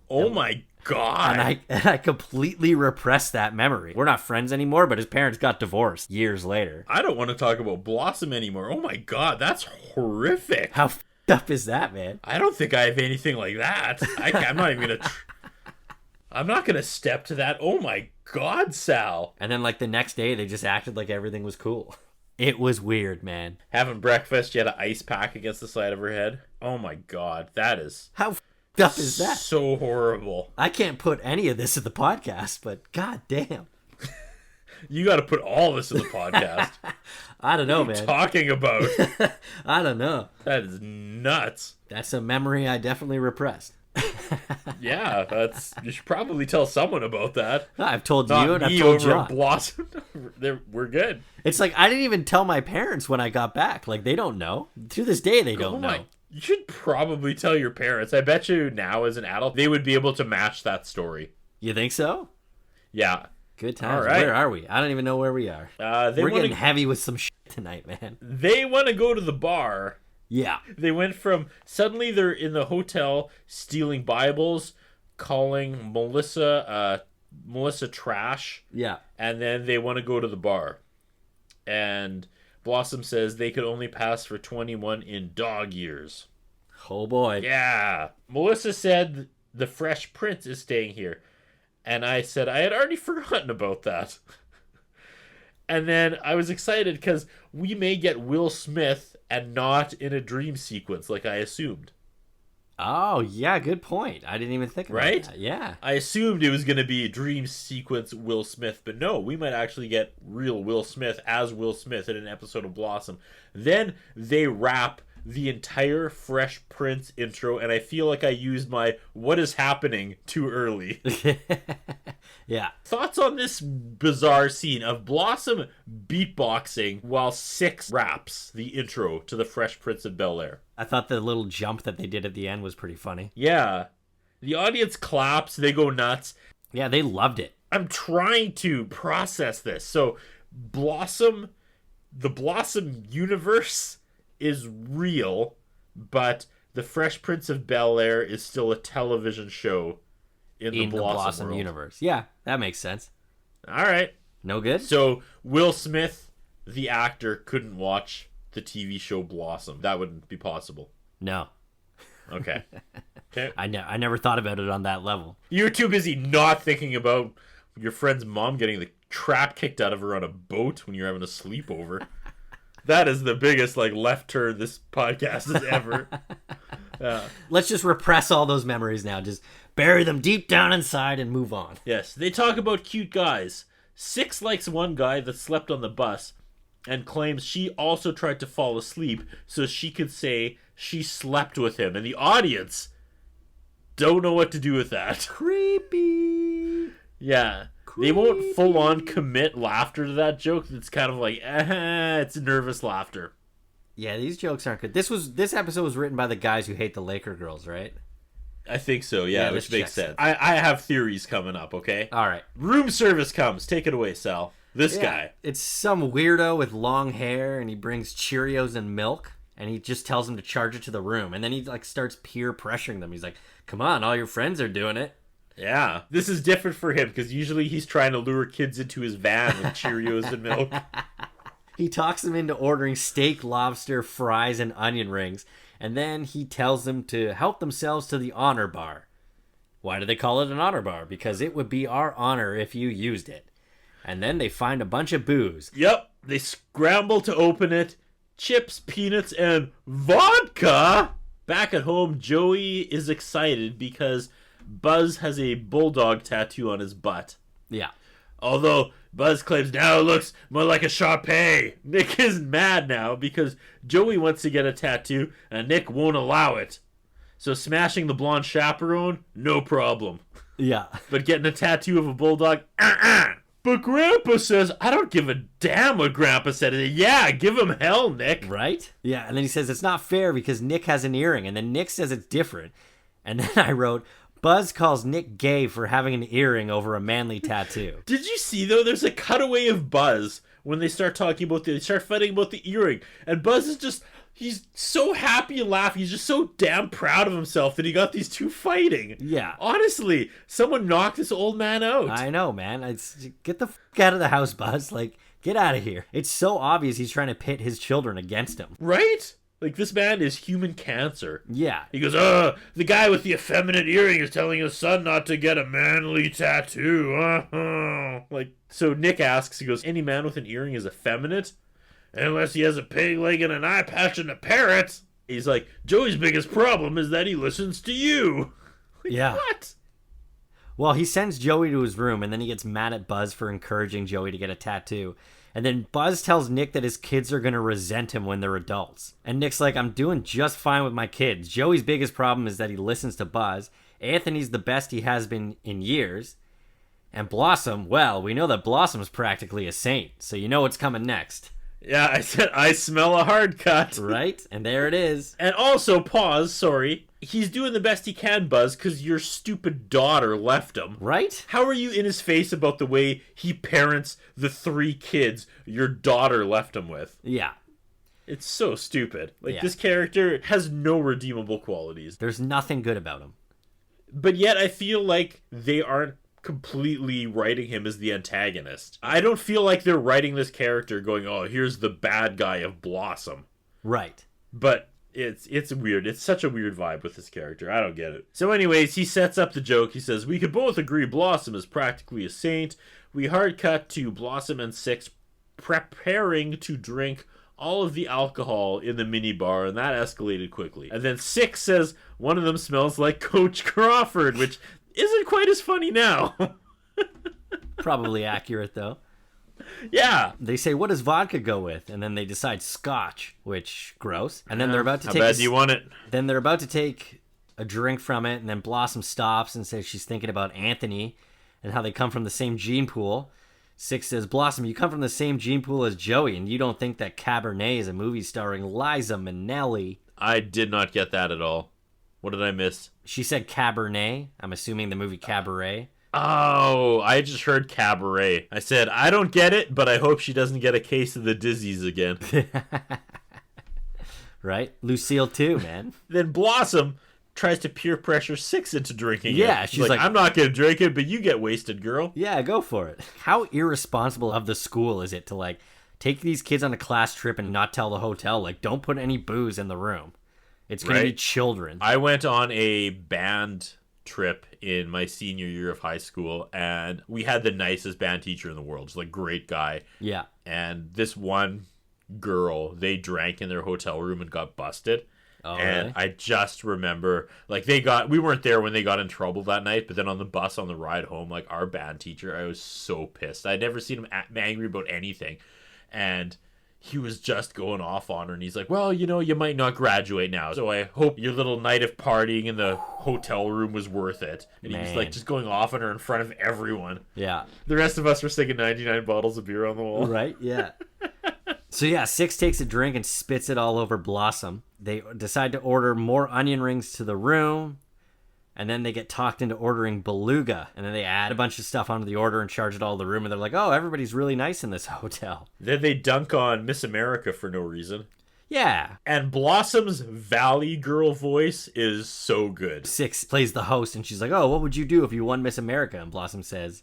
Speaker 1: Oh my god.
Speaker 3: And I completely repressed that memory. We're not friends anymore, but his parents got divorced years later.
Speaker 1: I don't want to talk about Blossom anymore. Oh my god, that's horrific.
Speaker 3: How f***ed up is that, man?
Speaker 1: I don't think I have anything like that. I'm not even gonna... I'm not gonna step to that. Oh my god, Sal.
Speaker 3: And then like the next day, they just acted like everything was cool. It was weird, man.
Speaker 1: Having breakfast, she had an ice pack against the side of her head. Oh my god, that is
Speaker 3: How f***ed up is that?
Speaker 1: so horrible.
Speaker 3: I can't put any of this in the podcast, but god damn.
Speaker 1: You got to put all this in the podcast.
Speaker 3: I don't know,
Speaker 1: What are you
Speaker 3: man.
Speaker 1: talking about?
Speaker 3: I don't know.
Speaker 1: That is nuts.
Speaker 3: That's a memory I definitely repressed.
Speaker 1: Yeah, you should probably tell someone about that.
Speaker 3: I've told
Speaker 1: Not
Speaker 3: you and I've
Speaker 1: me
Speaker 3: told
Speaker 1: over a
Speaker 3: John.
Speaker 1: blossom. We're good.
Speaker 3: It's like I didn't even tell my parents when I got back. Like they don't know. To this day they don't know.
Speaker 1: You should probably tell your parents. I bet you now as an adult they would be able to match that story.
Speaker 3: You think so?
Speaker 1: Yeah.
Speaker 3: Good times.
Speaker 1: All right.
Speaker 3: Where are we? I don't even know where we are. We're getting heavy with some shit tonight, man.
Speaker 1: They want to go to the bar.
Speaker 3: Yeah.
Speaker 1: They went from suddenly they're in the hotel stealing Bibles, calling Melissa trash,
Speaker 3: Yeah.
Speaker 1: and then they want to go to the bar. And Blossom says they could only pass for 21 in dog years.
Speaker 3: Oh boy.
Speaker 1: Yeah. Melissa said the Fresh Prince is staying here. And I said I had already forgotten about that. And then I was excited because we may get Will Smith and not in a dream sequence like I assumed.
Speaker 3: Oh, yeah, good point. I didn't even think about
Speaker 1: Right?
Speaker 3: that. Yeah.
Speaker 1: I assumed it was going to be a dream sequence Will Smith, but no, we might actually get real Will Smith as Will Smith in an episode of Blossom. Then they wrap the entire Fresh Prince intro, and I feel like I used my "what is happening" too early.
Speaker 3: Yeah.
Speaker 1: Thoughts on this bizarre scene of Blossom beatboxing while Six raps the intro to the Fresh Prince of Bel-Air?
Speaker 3: I thought the little jump that they did at the end was pretty funny.
Speaker 1: Yeah. The audience claps, they go nuts.
Speaker 3: Yeah, they loved it.
Speaker 1: I'm trying to process this. So, the Blossom universe is real, but the Fresh Prince of Bel-Air is still a television show in the Blossom world.
Speaker 3: universe. Yeah, that makes sense.
Speaker 1: All right.
Speaker 3: No good?
Speaker 1: So, Will Smith, the actor, couldn't watch the TV show Blossom. That wouldn't be possible.
Speaker 3: No.
Speaker 1: Okay. Okay.
Speaker 3: I never thought about it on that level.
Speaker 1: You're too busy not thinking about your friend's mom getting the crap kicked out of her on a boat when you're having a sleepover. That is the biggest left turn this podcast has ever.
Speaker 3: Let's just repress all those memories now. Just bury them deep down inside and move on.
Speaker 1: Yes, they talk about cute guys. Six likes one guy that slept on the bus and claims she also tried to fall asleep so she could say she slept with him. And the audience don't know what to do with that.
Speaker 3: Creepy.
Speaker 1: Yeah. They won't full on commit laughter to that joke. It's kind of like, it's nervous laughter.
Speaker 3: Yeah, these jokes aren't good. This episode was written by the guys who hate the Laker girls, right?
Speaker 1: I think so, yeah,
Speaker 3: Yeah,
Speaker 1: which
Speaker 3: this
Speaker 1: makes
Speaker 3: checks
Speaker 1: sense. I have theories coming up, okay?
Speaker 3: All right.
Speaker 1: Room service comes. Take it away, Sal. This
Speaker 3: Yeah,
Speaker 1: guy.
Speaker 3: It's some weirdo with long hair, and he brings Cheerios and milk, and he just tells them to charge it to the room. And then he starts peer pressuring them. He's like, come on, all your friends are doing it.
Speaker 1: Yeah. This is different for him because usually he's trying to lure kids into his van with Cheerios and milk.
Speaker 3: He talks them into ordering steak, lobster, fries, and onion rings, and then he tells them to help themselves to the honor bar. Why do they call it an honor bar? Because it would be our honor if you used it. And then they find a bunch of booze.
Speaker 1: Yep. They scramble to open it. Chips, peanuts, and vodka. Back at home, Joey is excited because Buzz has a bulldog tattoo on his butt.
Speaker 3: Yeah.
Speaker 1: Although Buzz claims now it looks more like a Sharpay. Nick is mad now because Joey wants to get a tattoo and Nick won't allow it. So smashing the blonde chaperone, no problem.
Speaker 3: Yeah.
Speaker 1: But getting a tattoo of a bulldog, But Grandpa says, I don't give a damn what Grandpa said. Yeah, give him hell, Nick.
Speaker 3: Right? Yeah, and then he says it's not fair because Nick has an earring, and then Nick says it's different. And then I wrote, Buzz calls Nick gay for having an earring over a manly tattoo.
Speaker 1: Did you see, though, there's a cutaway of Buzz when they start talking about they start fighting about the earring. And Buzz is just, he's so happy and laughing. He's just so damn proud of himself that he got these two fighting.
Speaker 3: Yeah.
Speaker 1: Honestly, someone knocked this old man out.
Speaker 3: I know, man. Get the fuck out of the house, Buzz. Get out of here. It's so obvious he's trying to pit his children against him.
Speaker 1: Right? This man is human cancer.
Speaker 3: Yeah.
Speaker 1: He goes, the guy with the effeminate earring is telling his son not to get a manly tattoo. So Nick asks, he goes, any man with an earring is effeminate? unless he has a pig leg and an eye patch and a parrot. He's like, Joey's biggest problem is that he listens to you. Like,
Speaker 3: Yeah.
Speaker 1: What?
Speaker 3: Well, he sends Joey to his room, and then he gets mad at Buzz for encouraging Joey to get a tattoo. And then Buzz tells Nick that his kids are going to resent him when they're adults. And Nick's like, I'm doing just fine with my kids. Joey's biggest problem is that he listens to Buzz. Anthony's the best he has been in years. And Blossom, well, we know that Blossom's practically a saint, so you know what's coming next.
Speaker 1: Yeah, I said, I smell a hard cut.
Speaker 3: Right? And there it is.
Speaker 1: And also, pause, sorry. He's doing the best he can, Buzz, because your stupid daughter left him.
Speaker 3: Right?
Speaker 1: How are you in his face about the way he parents the 3 kids your daughter left him with?
Speaker 3: Yeah.
Speaker 1: It's so stupid. Like,
Speaker 3: Yeah.
Speaker 1: this character has no redeemable qualities.
Speaker 3: There's nothing good about him.
Speaker 1: But yet I feel like they aren't completely writing him as the antagonist. I don't feel like they're writing this character going, oh, here's the bad guy of Blossom.
Speaker 3: Right.
Speaker 1: But it's weird. It's such a weird vibe with this character. I don't get it. So anyways, he sets up the joke. He says, we could both agree Blossom is practically a saint. We hard cut to Blossom and Six preparing to drink all of the alcohol in the minibar, and that escalated quickly. And then Six says one of them smells like Coach Crawford, which isn't quite as funny now.
Speaker 3: Probably accurate, though.
Speaker 1: Yeah.
Speaker 3: They say, what does vodka go with? And then they decide scotch, which, gross. And then they're about to
Speaker 1: How
Speaker 3: take
Speaker 1: bad do you want it?
Speaker 3: Then they're about to take a drink from it, and then Blossom stops and says she's thinking about Anthony and how they come from the same gene pool. Six says, Blossom, you come from the same gene pool as Joey, and you don't think that Cabernet is a movie starring Liza Minnelli.
Speaker 1: I did not get that at all. What did I miss?
Speaker 3: She said Cabernet. I'm assuming the movie Cabaret.
Speaker 1: Oh, I just heard Cabaret. I said, I don't get it, but I hope she doesn't get a case of the dizzies again.
Speaker 3: Right? Lucille too, man.
Speaker 1: Then Blossom tries to peer pressure Six into drinking it.
Speaker 3: Yeah, she's like,
Speaker 1: I'm not going to drink it, but you get wasted, girl.
Speaker 3: Yeah, go for it. How irresponsible of the school is it to, like, take these kids on a class trip and not tell the hotel, like, don't put any booze in the room. It's going to be children.
Speaker 1: I went on a band trip in my senior year of high school, and we had the nicest band teacher in the world. Just like, great guy.
Speaker 3: Yeah.
Speaker 1: And this one girl, they drank in their hotel room and got busted.
Speaker 3: Oh,
Speaker 1: and
Speaker 3: really?
Speaker 1: I just remember, like, we weren't there when they got in trouble that night, but then on the bus on the ride home, like, our band teacher, I was so pissed. I'd never seen him angry about anything. And he was just going off on her, and he's like, well, you know, you might not graduate now, so I hope your little night of partying in the hotel room was worth it. And he was, like, just going off on her in front of everyone.
Speaker 3: Yeah.
Speaker 1: The rest of us were sticking 99 bottles of beer on the wall.
Speaker 3: Right? Yeah. So, yeah, Six takes a drink and spits it all over Blossom. They decide to order more onion rings to the room, and then they get talked into ordering beluga, and then they add a bunch of stuff onto the order and charge it all to the room, and they're like, oh, everybody's really nice in this hotel.
Speaker 1: Then they dunk on Miss America for no reason.
Speaker 3: Yeah.
Speaker 1: And Blossom's Valley Girl voice is so good.
Speaker 3: Six plays the host, and she's like, oh, what would you do if you won Miss America? And Blossom says,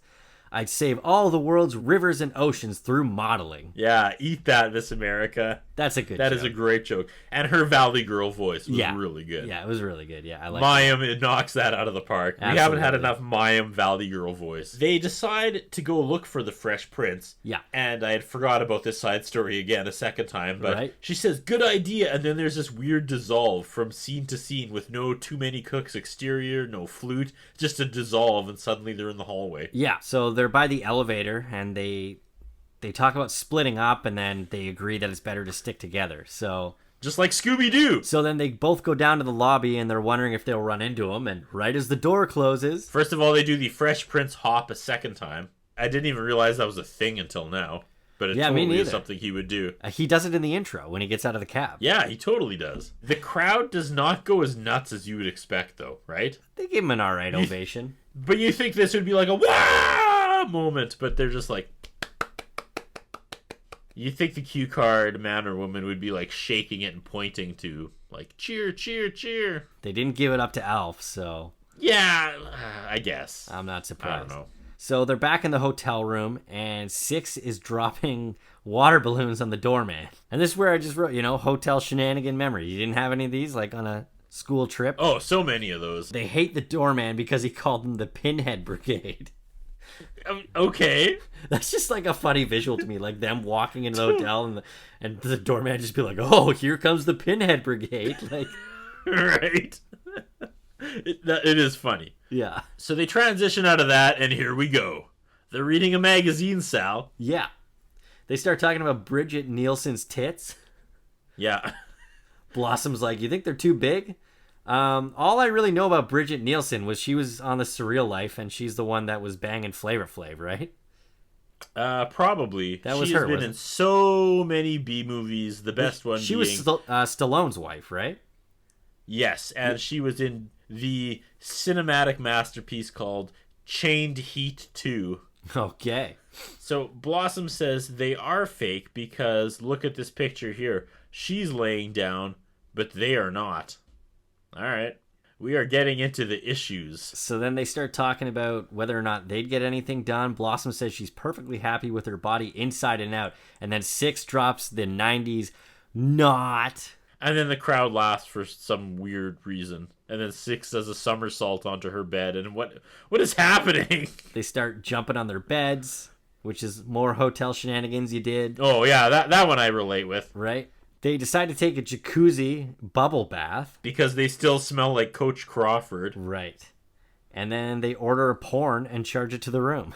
Speaker 3: I'd save all the world's rivers and oceans through modeling.
Speaker 1: Yeah, eat that, Miss America.
Speaker 3: That's a good
Speaker 1: That
Speaker 3: joke.
Speaker 1: is a great joke. And her Valley Girl voice was
Speaker 3: Yeah.
Speaker 1: really good.
Speaker 3: Yeah, it was really good. Yeah, I like
Speaker 1: Mayim, it knocks that out of the park. We haven't had
Speaker 3: Absolutely.
Speaker 1: enough Mayim Valley Girl voice. They decide to go look for the Fresh Prince.
Speaker 3: Yeah.
Speaker 1: And I had forgot about this side story again a second time, but
Speaker 3: Right.
Speaker 1: she says, good idea, and then there's this weird dissolve from scene to scene with no Too Many Cooks exterior, no flute, just a dissolve, and suddenly they're in the hallway.
Speaker 3: Yeah, so they're by the elevator, and they talk about splitting up, and then they agree that it's better to stick together. So
Speaker 1: Just like Scooby-Doo!
Speaker 3: then they both go down to the lobby, and they're wondering if they'll run into him, and right as the door closes...
Speaker 1: First of all, they do the Fresh Prince hop a second time. I didn't even realize that was a thing until now. But it
Speaker 3: Yeah, me
Speaker 1: totally is
Speaker 3: neither.
Speaker 1: something he would do.
Speaker 3: he does it in the intro when he gets out of the cab.
Speaker 1: Yeah, he totally does. The crowd does not go as nuts as you would expect, though, right?
Speaker 3: They give him an alright ovation.
Speaker 1: But you think this would be like a wah moment, but they're just like... You think the cue card man or woman would be like shaking it and pointing to like cheer, cheer, cheer.
Speaker 3: They didn't give it up to Alf, so
Speaker 1: Yeah, I guess.
Speaker 3: I'm not
Speaker 1: I
Speaker 3: surprised.
Speaker 1: don't know.
Speaker 3: So they're back in the hotel room, and Six is dropping water balloons on the doorman. And this is where I just wrote, hotel shenanigan memory. You didn't have any of these, like on a school trip?
Speaker 1: Oh, so many of those.
Speaker 3: They hate the doorman because he called them the Pinhead Brigade.
Speaker 1: Okay.
Speaker 3: That's just like a funny visual to me, like them walking into the hotel and the doorman just be like, "Oh, here comes the Pinhead Brigade." Like,
Speaker 1: Right. It is funny.
Speaker 3: yeah,
Speaker 1: So they transition out of that, and here we go. They're reading a magazine, Sal.
Speaker 3: yeah. They start talking about Bridget Nielsen's tits.
Speaker 1: Yeah.
Speaker 3: Blossom's like, "You think they're too big?" All I really know about Bridget Nielsen was she was on The Surreal Life, and she's the one that was banging Flavor Flav, right?
Speaker 1: Probably.
Speaker 3: That was
Speaker 1: She's
Speaker 3: her,
Speaker 1: been
Speaker 3: wasn't
Speaker 1: in so many B movies. The best one
Speaker 3: She
Speaker 1: being...
Speaker 3: was Stallone's wife, right?
Speaker 1: Yes, and she was in the cinematic masterpiece called Chained Heat 2.
Speaker 3: Okay.
Speaker 1: So Blossom says they are fake because look at this picture here. She's laying down, but they are not. All right. We are getting into the issues.
Speaker 3: So then they start talking about whether or not they'd get anything done. Blossom says she's perfectly happy with her body inside and out. And then Six drops the 90s not.
Speaker 1: And then the crowd laughs for some weird reason. And then Six does a somersault onto her bed. And what is happening?
Speaker 3: They start jumping on their beds, which is more hotel shenanigans you did,
Speaker 1: Oh, yeah, that one I relate with.
Speaker 3: right? They decide to take a jacuzzi bubble bath.
Speaker 1: Because they still smell like Coach Crawford.
Speaker 3: Right. And then they order a porn and charge it to the room.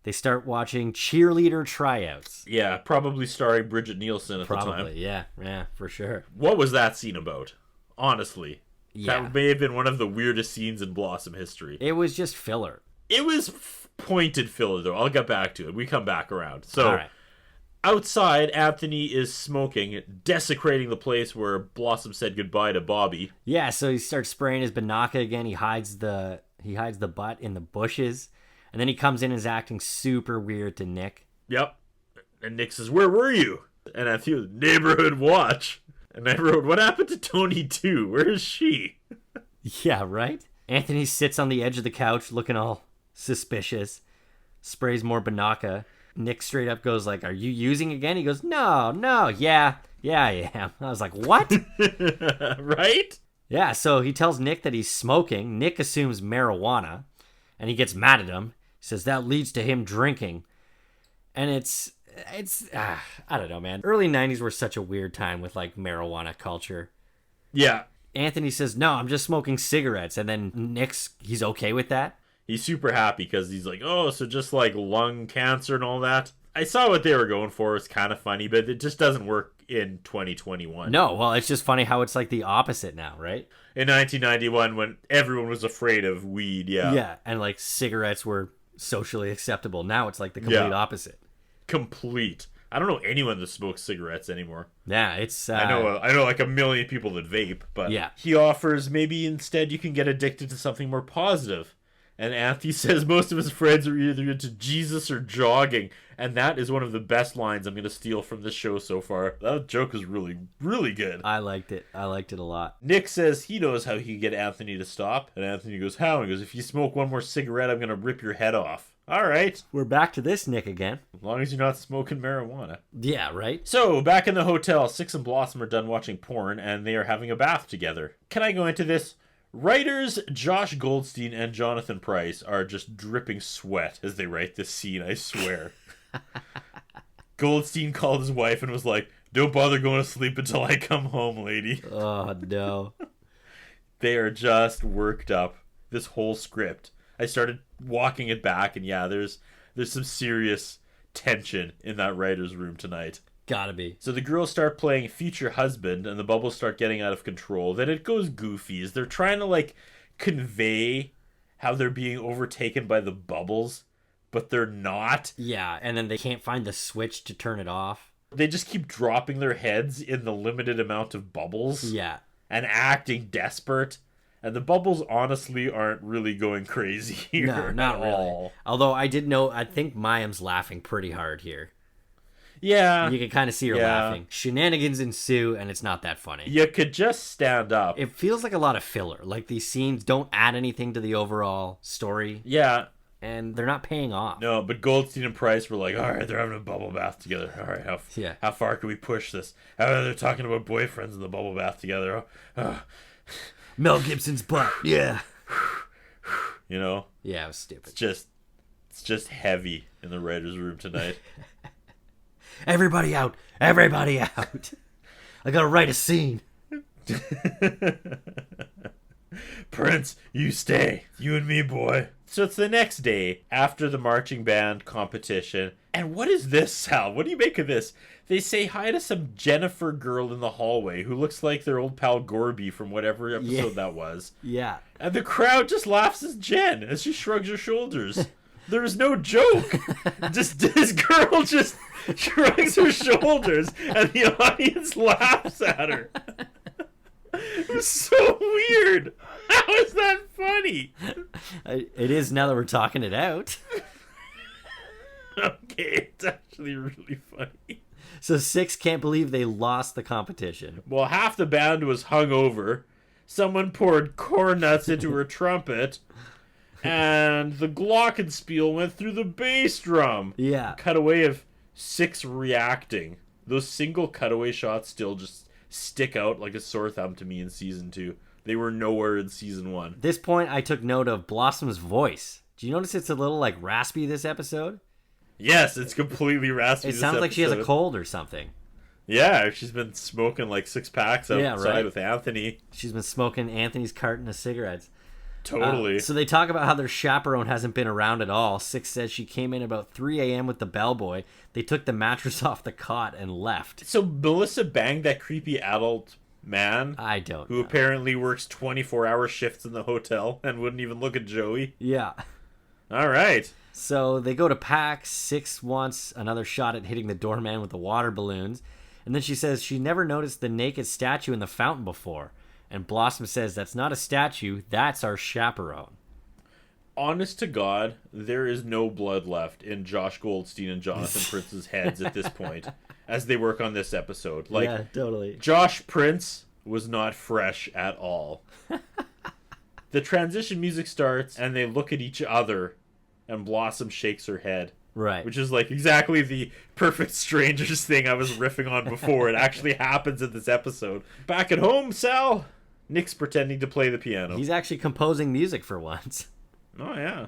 Speaker 3: They start watching cheerleader tryouts.
Speaker 1: Yeah, probably starring Bridget Nielsen at the time.
Speaker 3: Probably, yeah, for sure.
Speaker 1: What was that scene about? Honestly.
Speaker 3: Yeah.
Speaker 1: That may have been one of the weirdest scenes in Blossom history.
Speaker 3: It was just filler.
Speaker 1: It was pointed filler, though. I'll get back to it. We come back around. So,
Speaker 3: All right.
Speaker 1: outside, Anthony is smoking, desecrating the place where Blossom said goodbye to Bobby.
Speaker 3: Yeah, so he starts spraying his banaka again. He hides the butt in the bushes. And then he comes in and is acting super weird to Nick.
Speaker 1: Yep. And Nick says, "Where were you?" And Anthony, "Neighborhood watch." And I wrote, "What happened to Tony too? Where is she?"
Speaker 3: Yeah, right? Anthony sits on the edge of the couch looking all suspicious. Sprays more banaka. Nick straight up goes like, "Are you using again?" He goes, No, yeah, I am. I was like, what?
Speaker 1: Right?
Speaker 3: Yeah, so he tells Nick that he's smoking. Nick assumes marijuana, and he gets mad at him. He says that leads to him drinking. And it's I don't know, man. Early 90s were such a weird time with, like, marijuana culture.
Speaker 1: Yeah.
Speaker 3: Anthony says, "No, I'm just smoking cigarettes." And then he's okay with that.
Speaker 1: He's super happy because he's like, "Oh, so just like lung cancer and all that." I saw what they were going for. It's kind of funny, but it just doesn't work in 2021.
Speaker 3: No, well, it's just funny how it's like the opposite now, right?
Speaker 1: In 1991, when everyone was afraid of weed,
Speaker 3: Yeah, and like cigarettes were socially acceptable. Now it's like the complete
Speaker 1: Yeah.
Speaker 3: opposite.
Speaker 1: Complete. I don't know anyone that smokes cigarettes anymore.
Speaker 3: Yeah, it's...
Speaker 1: I know like a million people that vape, but
Speaker 3: Yeah.
Speaker 1: he offers maybe instead you can get addicted to something more positive. And Anthony says most of his friends are either into Jesus or jogging. And that is one of the best lines I'm going to steal from this show so far. That joke is really, really good.
Speaker 3: I liked it. I liked it a lot.
Speaker 1: Nick says he knows how he can get Anthony to stop. And Anthony goes, "How?" And he goes, "If you smoke one more cigarette, I'm going to rip your head off." All right.
Speaker 3: We're back to this Nick again.
Speaker 1: As long as you're not smoking marijuana.
Speaker 3: Yeah, right?
Speaker 1: So, back in the hotel, Six and Blossom are done watching porn, and they are having a bath together. Can I go into this? Writers Josh Goldstein and Jonathan Pryce are just dripping sweat as they write this scene, I swear. Goldstein called his wife and was like, "Don't bother going to sleep until I come home, lady."
Speaker 3: Oh, no.
Speaker 1: They are just worked up. This whole script. I started walking it back, and yeah, there's some serious tension in that writer's room tonight.
Speaker 3: Gotta be.
Speaker 1: So the girls start playing Future Husband, and the bubbles start getting out of control. Then it goes goofy as they're trying to, like, convey how they're being overtaken by the bubbles, but they're not.
Speaker 3: Yeah, and then they can't find the switch to turn it off.
Speaker 1: They just keep dropping their heads in the limited amount of bubbles.
Speaker 3: Yeah.
Speaker 1: And acting desperate. And the bubbles honestly aren't really going crazy here.
Speaker 3: No, not
Speaker 1: at
Speaker 3: really.
Speaker 1: all.
Speaker 3: Although I think Mayim's laughing pretty hard here.
Speaker 1: Yeah.
Speaker 3: You can kind of see her
Speaker 1: Yeah.
Speaker 3: laughing. Shenanigans ensue, and it's not that funny.
Speaker 1: You could just stand up.
Speaker 3: It feels like a lot of filler. Like, these scenes don't add anything to the overall story,
Speaker 1: Yeah.
Speaker 3: and they're not paying off.
Speaker 1: No, but Goldstein and Price were like, "All right, they're having a bubble bath together. All right, how far can we push this? They're talking about boyfriends in the bubble bath together.
Speaker 3: Mel Gibson's butt. Yeah.
Speaker 1: You know,
Speaker 3: Yeah, it was stupid.
Speaker 1: just It's just heavy in the writer's room tonight.
Speaker 3: Everybody out. Everybody out. I gotta write a scene.
Speaker 1: Prince, you stay. You and me, boy. So it's the next day after the marching band competition. And what is this, Sal? What do you make of this? They say hi to some Jennifer girl in the hallway who looks like their old pal Gorby from whatever episode that was.
Speaker 3: Yeah.
Speaker 1: And the crowd just laughs as Jen as she shrugs her shoulders. There is no joke. Just this girl just shrugs her shoulders and the audience laughs at her. It was so weird. How is that funny?
Speaker 3: It is now that we're talking it out.
Speaker 1: Okay, it's actually really funny.
Speaker 3: So 6 can't believe they lost the competition.
Speaker 1: Well, half the band was hungover. Someone poured corn nuts into her trumpet. And the glockenspiel went through the bass drum.
Speaker 3: Yeah.
Speaker 1: Cutaway of 6 reacting. Those single cutaway shots still just stick out like a sore thumb to me in season 2. They were nowhere in season 1.
Speaker 3: At this point, I took note of Blossom's voice. Do you notice it's a little like raspy this episode?
Speaker 1: Yes, it's completely raspy.
Speaker 3: It sounds like she has a cold or something.
Speaker 1: Yeah, she's been smoking like 6 packs outside with Anthony.
Speaker 3: She's been smoking Anthony's carton of cigarettes.
Speaker 1: Totally.
Speaker 3: So they talk about how their chaperone hasn't been around at all. 6 says she came in about 3 a.m. with the bellboy. They took the mattress off the cot and left.
Speaker 1: So Melissa banged that creepy adult man
Speaker 3: I don't
Speaker 1: who
Speaker 3: know.
Speaker 1: apparently works 24-hour shifts in the hotel and wouldn't even look at Joey.
Speaker 3: Yeah.
Speaker 1: All right.
Speaker 3: So they go to pack. 6 wants another shot at hitting the doorman with the water balloons. And then she says she never noticed the naked statue in the fountain before. And Blossom says that's not a statue, that's our chaperone.
Speaker 1: Honest to God, there is no blood left in Josh Goldstein and Jonathan Prince's heads at this point as they work on this episode. Like,
Speaker 3: yeah, totally.
Speaker 1: Josh Prince was not fresh at all. The transition music starts and they look at each other and Blossom shakes her head.
Speaker 3: Right.
Speaker 1: Which is like exactly the perfect strangers thing I was riffing on before. It actually happens in this episode. Back at home, Sal, Nick's pretending to play the piano.
Speaker 3: He's actually composing music for once.
Speaker 1: Oh, yeah.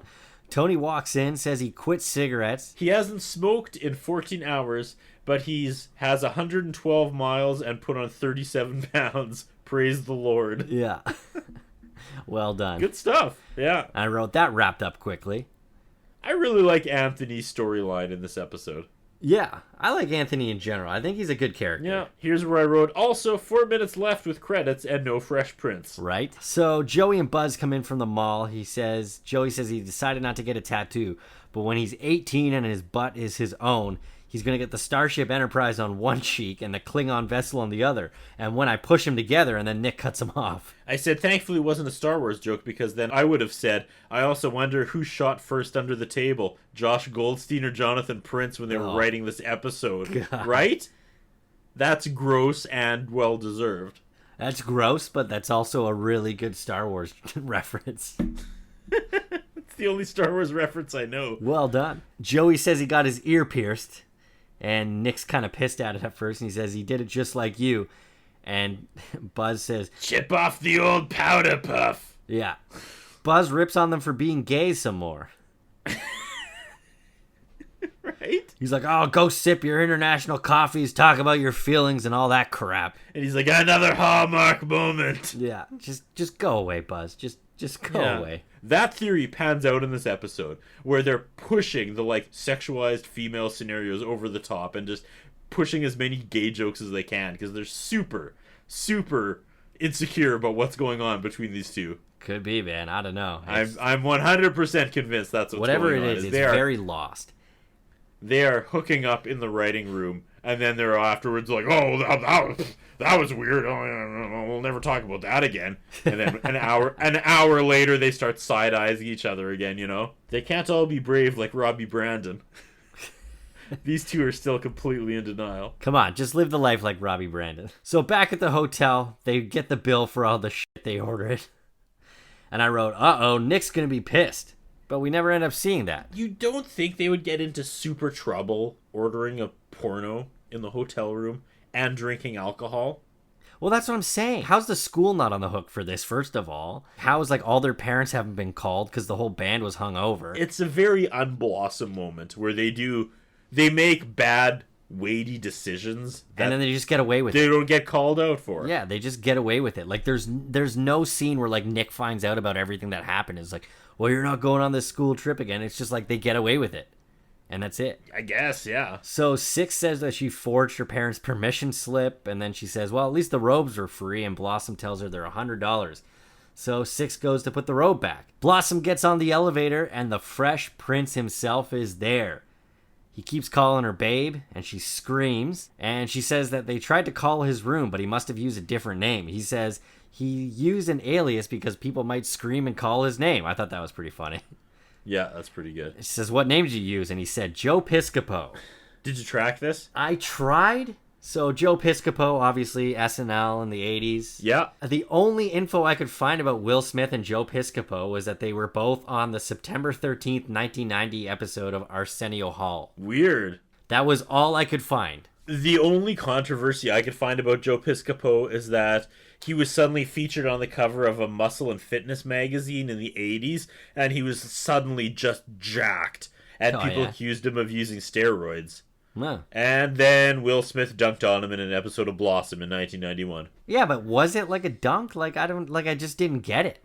Speaker 3: Tony walks in, says he quit cigarettes.
Speaker 1: He hasn't smoked in 14 hours, but has 112 miles and put on 37 pounds. Praise the Lord.
Speaker 3: Yeah. Well done.
Speaker 1: Good stuff. Yeah.
Speaker 3: I wrote that wrapped up quickly.
Speaker 1: I really like Anthony's storyline in this episode.
Speaker 3: Yeah, I like Anthony in general. I think he's a good character.
Speaker 1: Yeah. Here's where I wrote, also 4 minutes left with credits and no fresh prints.
Speaker 3: Right? So Joey and Buzz come in from the mall. Joey says he decided not to get a tattoo, but when he's 18 and his butt is his own, he's going to get the Starship Enterprise on one cheek and the Klingon vessel on the other. And when I push them together, and then Nick cuts him off.
Speaker 1: I said, thankfully it wasn't a Star Wars joke, because then I would have said, I also wonder who shot first under the table, Josh Goldstein or Jonathan Prince when they were writing this episode.
Speaker 3: God.
Speaker 1: Right? That's gross and well-deserved.
Speaker 3: That's gross, but that's also a really good Star Wars reference.
Speaker 1: It's the only Star Wars reference I know.
Speaker 3: Well done. Joey says he got his ear pierced, and Nick's kind of pissed at it at first, and he says he did it just like you. And Buzz says,
Speaker 1: Chip off the old powder puff.
Speaker 3: yeah. Buzz rips on them for being gay some more.
Speaker 1: Right?
Speaker 3: He's like, oh, go sip your international coffees, talk about your feelings and all that crap.
Speaker 1: And he's like, another Hallmark moment.
Speaker 3: Yeah, just go away, Buzz. Just go away.
Speaker 1: That theory pans out in this episode, where they're pushing the like sexualized female scenarios over the top and just pushing as many gay jokes as they can, because they're super, super insecure about what's going on between these two.
Speaker 3: Could be, man. I don't know.
Speaker 1: I'm 100% convinced that's what's
Speaker 3: whatever
Speaker 1: going on.
Speaker 3: it is, it's very lost.
Speaker 1: They are hooking up in the writing room, and then they're afterwards like, oh, that was weird. Oh, we'll never talk about that again. And then an hour later, they start side-eyeing each other again, you know? They can't all be brave like Robbie Brandon. These two are still completely in denial.
Speaker 3: Come on, just live the life like Robbie Brandon. So back at the hotel, they get the bill for all the shit they ordered. And I wrote, uh-oh, Nick's gonna be pissed. But we never end up seeing that.
Speaker 1: You don't think they would get into super trouble ordering a porno in the hotel room and drinking alcohol?
Speaker 3: Well, that's what I'm saying. How's the school not on the hook for this, first of all? How is, like, all their parents haven't been called because the whole band was hungover?
Speaker 1: It's a very unblossom moment where they make bad, weighty decisions
Speaker 3: And then they just get away with
Speaker 1: they
Speaker 3: it.
Speaker 1: don't get called out for.
Speaker 3: Yeah, they just get away with it. Like, there's no scene where, like, Nick finds out about everything that happened. It's like, well, you're not going on this school trip again. It's just like they get away with it. And that's it.
Speaker 1: I guess, yeah.
Speaker 3: So Six says that she forged her parents' permission slip, and then she says, well, at least the robes were free, and Blossom tells her they're $100. So Six goes to put the robe back. Blossom gets on the elevator, and the Fresh Prince himself is there. He keeps calling her babe, and she screams, and she says that they tried to call his room, but he must have used a different name. He says he used an alias because people might scream and call his name. I thought that was pretty funny.
Speaker 1: Yeah, that's pretty good.
Speaker 3: She says, what name did you use? And he said, Joe Piscopo.
Speaker 1: Did you track this?
Speaker 3: I tried. So Joe Piscopo, obviously SNL in the 80s.
Speaker 1: Yeah.
Speaker 3: The only info I could find about Will Smith and Joe Piscopo was that they were both on the September 13th, 1990 episode of Arsenio Hall.
Speaker 1: Weird.
Speaker 3: That was all I could find.
Speaker 1: The only controversy I could find about Joe Piscopo is that he was suddenly featured on the cover of a muscle and fitness magazine in the 80s, and he was suddenly just jacked, and people accused him of using steroids.
Speaker 3: No.
Speaker 1: And then Will Smith dunked on him in an episode of Blossom in 1991.
Speaker 3: Yeah, but was it like a dunk? Like, I just didn't get it.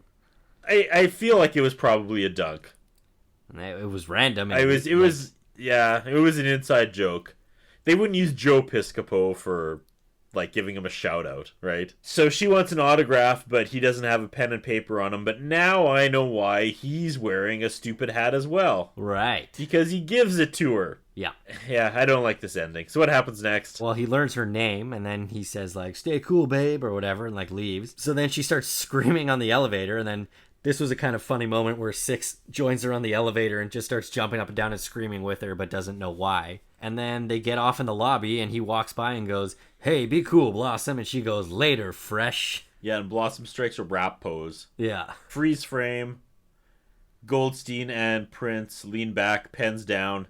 Speaker 1: I feel like it was probably a dunk.
Speaker 3: It was random.
Speaker 1: It was an inside joke. They wouldn't use Joe Piscopo for, like, giving him a shout out, right? So she wants an autograph, but he doesn't have a pen and paper on him. But now I know why he's wearing a stupid hat as well.
Speaker 3: Right.
Speaker 1: Because he gives it to her.
Speaker 3: Yeah.
Speaker 1: Yeah, I don't like this ending. So what happens next?
Speaker 3: Well, he learns her name, and then he says, like, stay cool, babe, or whatever, and, like, leaves. So then she starts screaming on the elevator, and then this was a kind of funny moment where Six joins her on the elevator and just starts jumping up and down and screaming with her, but doesn't know why. And then they get off in the lobby, and he walks by and goes, hey, be cool, Blossom. And she goes, later, Fresh.
Speaker 1: Yeah, and Blossom strikes a rap pose.
Speaker 3: Yeah.
Speaker 1: Freeze frame. Goldstein and Prince lean back, pens down,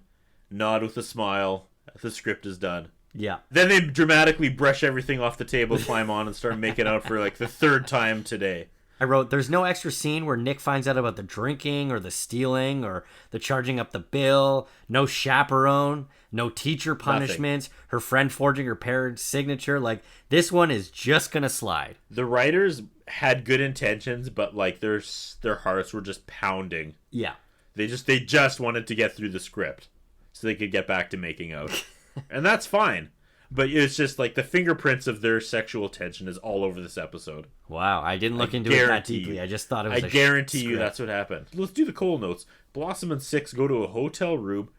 Speaker 1: nod with a smile. The script is done.
Speaker 3: Yeah.
Speaker 1: Then they dramatically brush everything off the table, climb on, and start making out for like the third time today.
Speaker 3: I wrote, there's no extra scene where Nick finds out about the drinking or the stealing or the charging up the bill. No chaperone. No teacher punishments. Nothing. Her friend forging her parents' signature. Like, this one is just going to slide.
Speaker 1: The writers had good intentions, but like their hearts were just pounding.
Speaker 3: Yeah.
Speaker 1: They just wanted to get through the script so they could get back to making out. And that's fine. But it's just like the fingerprints of their sexual tension is all over this episode.
Speaker 3: Wow, I didn't look into it that deeply. I just thought it was
Speaker 1: I guarantee you that's what happened. Let's do the Cole notes. Blossom and Six go to a hotel room,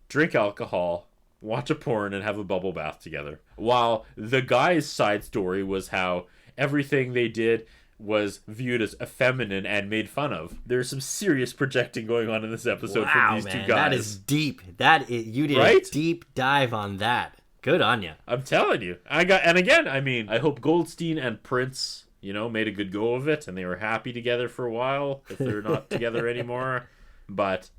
Speaker 1: drink alcohol, watch a porn, and have a bubble bath together. While the guy's side story was how everything they did was viewed as effeminate and made fun of. There's some serious projecting going on in this episode from these two guys.
Speaker 3: That is deep. You did a deep dive on that. Good on you.
Speaker 1: I'm telling you. I hope Goldstein and Prince, made a good go of it, and they were happy together for a while, if they're not together anymore. But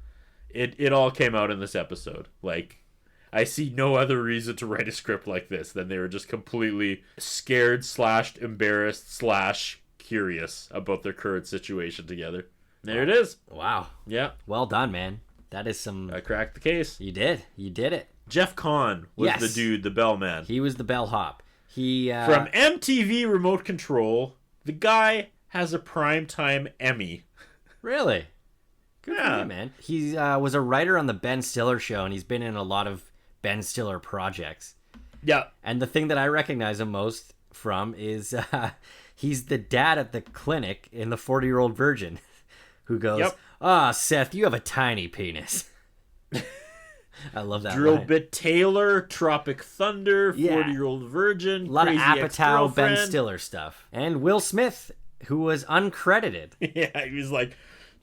Speaker 1: it all came out in this episode. Like, I see no other reason to write a script like this than they were just completely scared / embarrassed / curious about their current situation together. There it is.
Speaker 3: Wow.
Speaker 1: Yeah.
Speaker 3: Well done, man. That is some...
Speaker 1: I cracked the case.
Speaker 3: You did it.
Speaker 1: Jeff Kahn was the dude, the bellman.
Speaker 3: He was the bellhop.
Speaker 1: From MTV Remote Control, the guy has a primetime Emmy.
Speaker 3: Really? Good for you, man. He was a writer on the Ben Stiller show, and he's been in a lot of Ben Stiller projects.
Speaker 1: Yeah.
Speaker 3: And the thing that I recognize him most from is he's the dad at the clinic in The 40-Year-Old Virgin who goes, Seth, you have a tiny penis. I love that
Speaker 1: Drill
Speaker 3: line.
Speaker 1: Bit Taylor, Tropic Thunder, 40-Year-Old Virgin,
Speaker 3: a lot
Speaker 1: Crazy
Speaker 3: of Apatow, Ben
Speaker 1: Ex-Girlfriend.
Speaker 3: Stiller stuff. And Will Smith, who was uncredited.
Speaker 1: Yeah, he was like,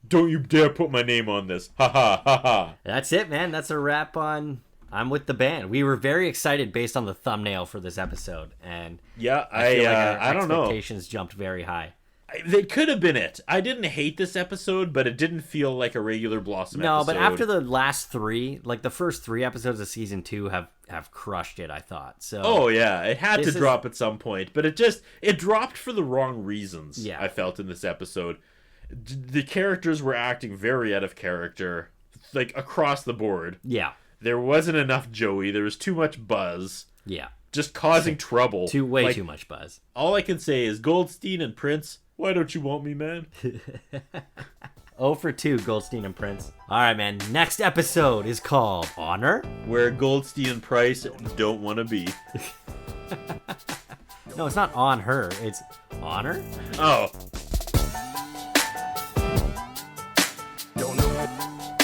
Speaker 1: don't you dare put my name on this. Ha ha ha ha.
Speaker 3: That's it, man. That's a wrap on I'm With the Band. We were very excited based on the thumbnail for this episode. And
Speaker 1: yeah,
Speaker 3: I feel like our
Speaker 1: I don't know.
Speaker 3: expectations jumped very high.
Speaker 1: They could have been it. I didn't hate this episode, but it didn't feel like a regular Blossom episode.
Speaker 3: No, but after the last three, like the first 3 episodes of season 2 have crushed it, I thought. So
Speaker 1: oh yeah, it had to drop at some point, but it dropped for the wrong reasons.
Speaker 3: Yeah.
Speaker 1: I felt in this episode. The characters were acting very out of character, like across the board.
Speaker 3: Yeah.
Speaker 1: There wasn't enough Joey. There was too much Buzz.
Speaker 3: Yeah.
Speaker 1: Just causing trouble.
Speaker 3: Way too much Buzz.
Speaker 1: All I can say is Goldstein and Prince, why don't you want me, man?
Speaker 3: 0 for 2, Goldstein and Prince. All right, man. Next episode is called Honor?
Speaker 1: Where Goldstein and Price don't want to be.
Speaker 3: No, it's not on her. It's Honor?
Speaker 1: Oh.
Speaker 4: Don't know.